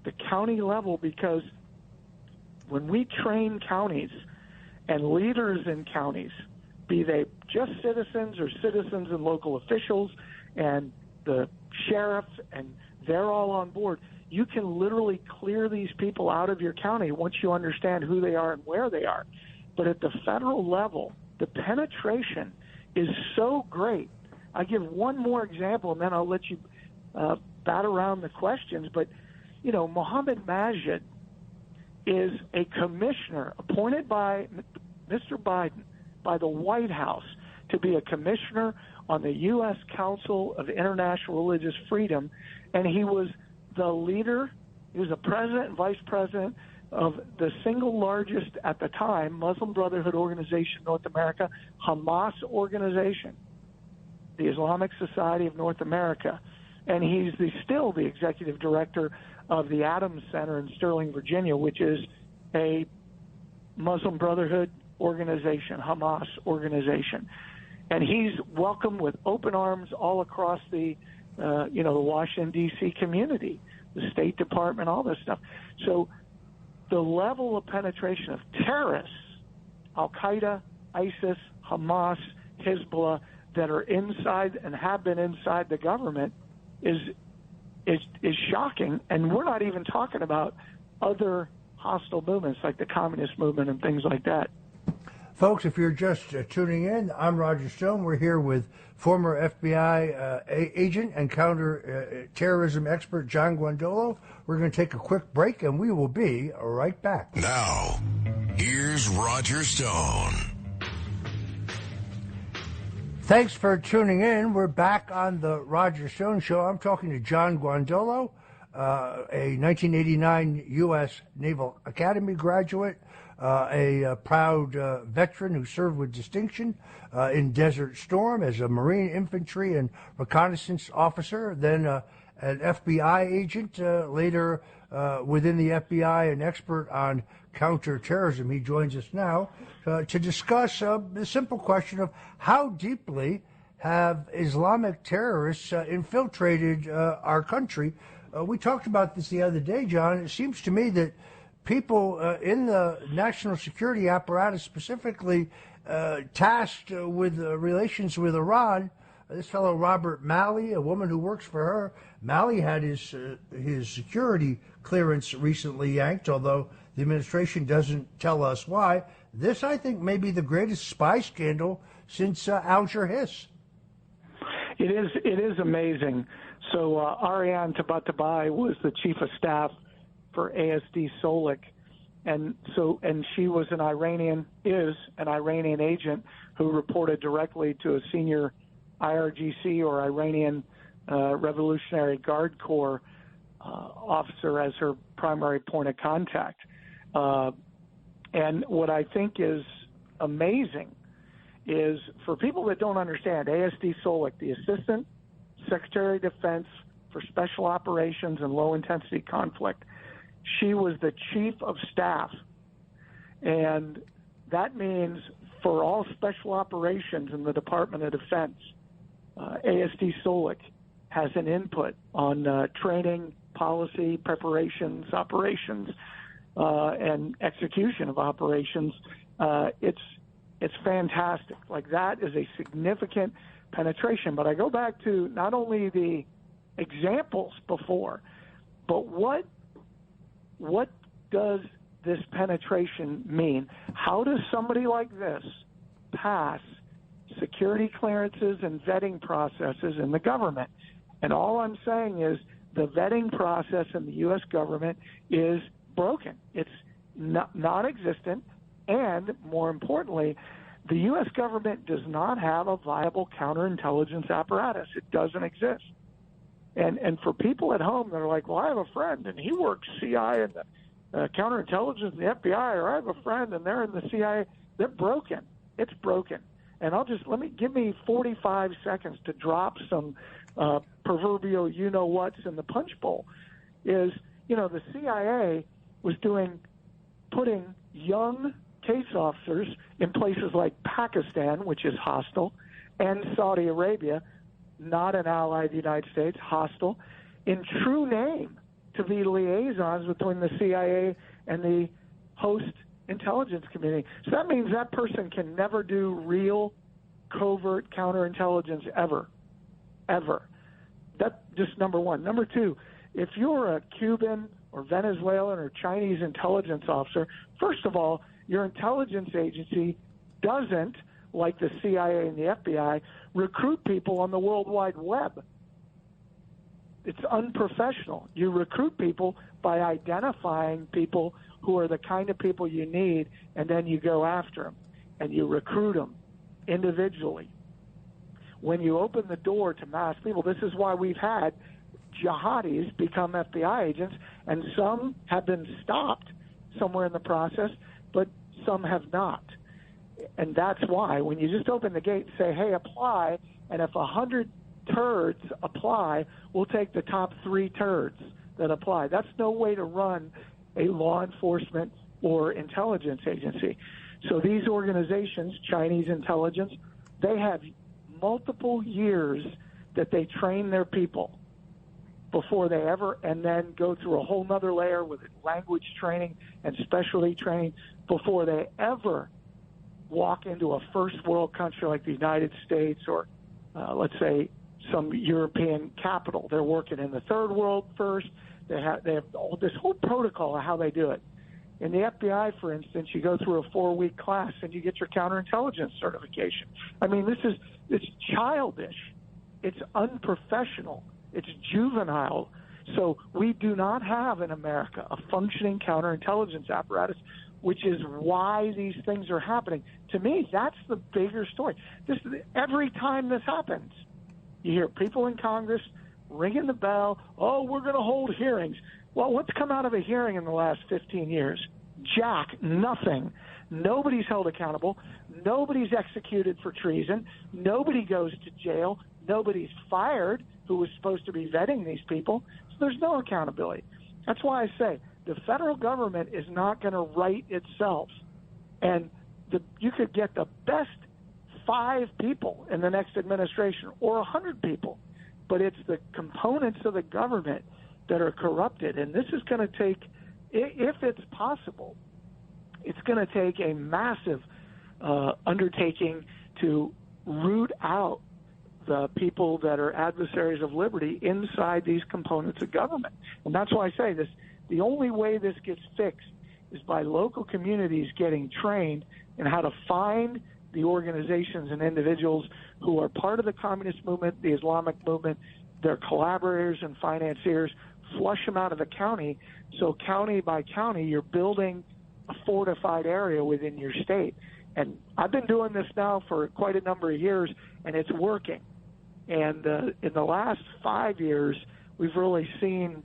the county level, because when we train counties and leaders in counties, be they just citizens or citizens and local officials and the sheriffs, and they're all on board, you can literally clear these people out of your county once you understand who they are and where they are. But at the federal level, the penetration is so great. I give one more example, and then I'll let you bat around the questions. But, Mohammed Majid is a commissioner appointed by Mr. Biden, by the White House, to be a commissioner on the U.S. Council of International Religious Freedom, and he was the leader, he was a president and vice president of the single largest, at the time, Muslim Brotherhood organization in North America, Hamas organization, the Islamic Society of North America. And he's still the executive director of the Adams Center in Sterling, Virginia, which is a Muslim Brotherhood organization, Hamas organization. And he's welcomed with open arms all across the Washington, D.C. community, the State Department, all this stuff. So the level of penetration of terrorists, Al-Qaeda, ISIS, Hamas, Hezbollah, that are inside and have been inside the government is shocking. And we're not even talking about other hostile movements like the communist movement and things like that. Folks, if you're just tuning in, I'm Roger Stone. We're here with former FBI agent and counter-terrorism expert John Guandolo. We're going to take a quick break, and we will be right back. Now, here's Roger Stone. Thanks for tuning in. We're back on the Roger Stone Show. I'm talking to John Guandolo, a 1989 U.S. Naval Academy graduate, a proud veteran who served with distinction in Desert Storm as a Marine infantry and reconnaissance officer, then an FBI agent, later within the FBI, an expert on counterterrorism. He joins us now to discuss the simple question of how deeply have Islamic terrorists infiltrated our country. We talked about this the other day, John. It seems to me that people in the national security apparatus, specifically tasked with relations with Iran, this fellow Robert Malley, a woman who works for her, Malley had his security clearance recently yanked, although the administration doesn't tell us why. This, I think, may be the greatest spy scandal since Alger Hiss. It is amazing. So Ariane Tabatabai was the chief of staff for ASD Solik, And she was is an Iranian agent who reported directly to a senior IRGC or Iranian Revolutionary Guard Corps officer as her primary point of contact. And what I think is amazing is, for people that don't understand, ASD Solik, the Assistant Secretary of Defense for Special Operations and Low-Intensity Conflict, she was the Chief of Staff. And that means for all special operations in the Department of Defense, ASD Solik has an input on training, policy, preparations, operations, and execution of operations. It's fantastic. Like, that is a significant penetration. But I go back to not only the examples before, but what does this penetration mean? How does somebody like this pass security clearances and vetting processes in the government? And all I'm saying is the vetting process in the U.S. government is broken. It's non-existent, and more importantly, the U.S. government does not have a viable counterintelligence apparatus. It doesn't exist. And for people at home that are like, well, I have a friend and he works CIA and counterintelligence and the FBI, or I have a friend and they're in the CIA, they're broken. It's broken. And give me 45 seconds to drop some proverbial you-know-whats in the punch bowl. The CIA was putting young case officers in places like Pakistan, which is hostile, and Saudi Arabia, not an ally of the United States, hostile, in true name to be liaisons between the CIA and the host intelligence community. So that means that person can never do real covert counterintelligence ever. That's just number one. Number two, if you're a Cuban or Venezuelan or Chinese intelligence officer, first of all, your intelligence agency doesn't, like the CIA and the FBI, recruit people on the World Wide Web. It's unprofessional. You recruit people by identifying people who are the kind of people you need, and then you go after them, and you recruit them individually. When you open the door to mass people, this is why we've had jihadis become FBI agents, and some have been stopped somewhere in the process, but some have not. And that's why when you just open the gate and say, hey, apply, and if 100 turds apply, we'll take the top 3 turds that apply. That's no way to run a law enforcement or intelligence agency. So these organizations, Chinese intelligence, they have multiple years that they train their people before they ever, and then go through a whole nother layer with language training and specialty training before they ever walk into a first world country like the United States or let's say some European capital. They're working in the third world first. They have this whole protocol of how they do it. In the FBI, for instance, you go through a 4-week class and you get your counterintelligence certification. I mean, it's childish. It's unprofessional. It's juvenile. So we do not have in America a functioning counterintelligence apparatus, which is why these things are happening. To me, that's the bigger story. Every time this happens, you hear people in Congress ringing the bell, oh, we're going to hold hearings. Well, what's come out of a hearing in the last 15 years? Jack, nothing. Nobody's held accountable. Nobody's executed for treason. Nobody goes to jail. Nobody's fired who was supposed to be vetting these people. So there's no accountability. That's why I say the federal government is not going to right itself. And you could get the best 5 people in the next administration or 100 people, but it's the components of the government that are corrupted. And this is going to take, if it's possible, it's going to take a massive undertaking to root out the people that are adversaries of liberty inside these components of government. And that's why I say this, the only way this gets fixed is by local communities getting trained in how to find the organizations and individuals who are part of the communist movement, the Islamic movement, their collaborators and financiers, flush them out of the county. So county by county, you're building a fortified area within your state. And I've been doing this now for quite a number of years, and it's working. And in the last 5 years, we've really seen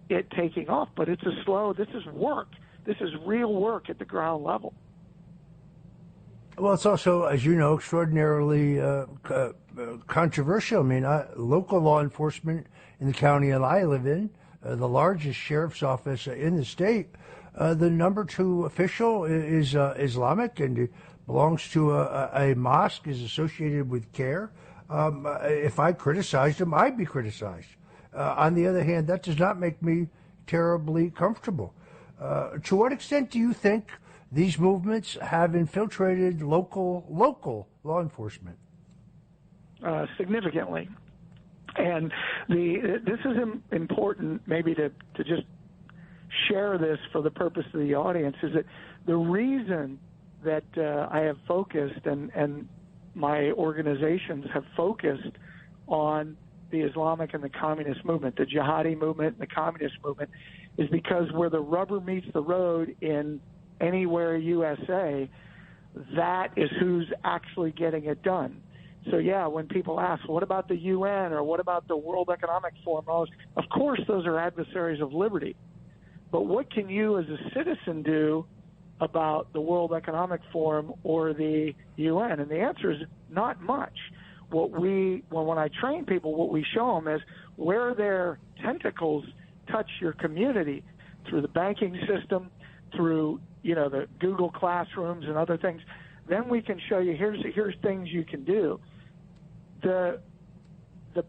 it taking off. But this is work. This is real work at the ground level. Well, it's also, as you know, extraordinarily controversial. I mean, local law enforcement in the county that I live in, the largest sheriff's office in the state, the number 2 official is Islamic and belongs to a mosque, is associated with CARE. If I criticized him, I'd be criticized. On the other hand, that does not make me terribly comfortable. To what extent do you think these movements have infiltrated local law enforcement? Significantly. And this is important maybe to just share this for the purpose of the audience, is that the reason that I have focused and my organizations have focused on the Islamic and the communist movement, the jihadi movement and the communist movement, is because where the rubber meets the road in anywhere USA, that is who's actually getting it done. So, yeah, when people ask, what about the UN or what about the World Economic Forum? Of course, those are adversaries of liberty. But what can you as a citizen do about the World Economic Forum or the UN? And the answer is not much. When I train people, what we show them is where their tentacles touch your community through the banking system, through the Google Classrooms and other things. Then we can show you here's things you can do. The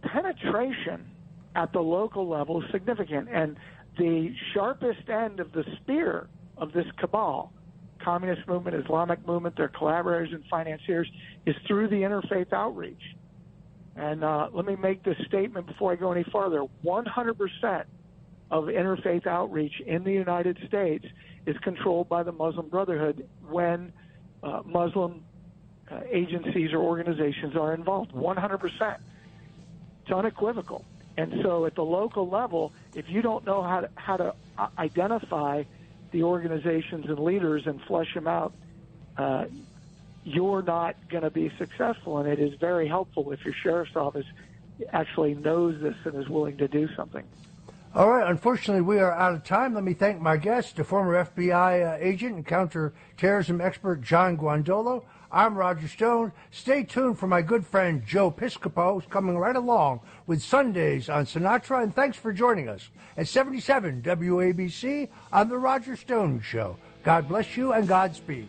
penetration at the local level is significant, and the sharpest end of the spear of this cabal, communist movement, Islamic movement, their collaborators and financiers, is through the interfaith outreach. And let me make this statement before I go any farther. 100% of interfaith outreach in the United States is controlled by the Muslim Brotherhood when Muslim agencies or organizations are involved. 100%. It's unequivocal. And so at the local level, if you don't know how to identify the organizations and leaders and flesh them out, you're not going to be successful. And it is very helpful if your sheriff's office actually knows this and is willing to do something. All right. Unfortunately, we are out of time. Let me thank my guest, the former FBI agent and counterterrorism expert John Guandolo. I'm Roger Stone. Stay tuned for my good friend Joe Piscopo, who's coming right along with Sundays on Sinatra. And thanks for joining us at 77 WABC on The Roger Stone Show. God bless you and Godspeed.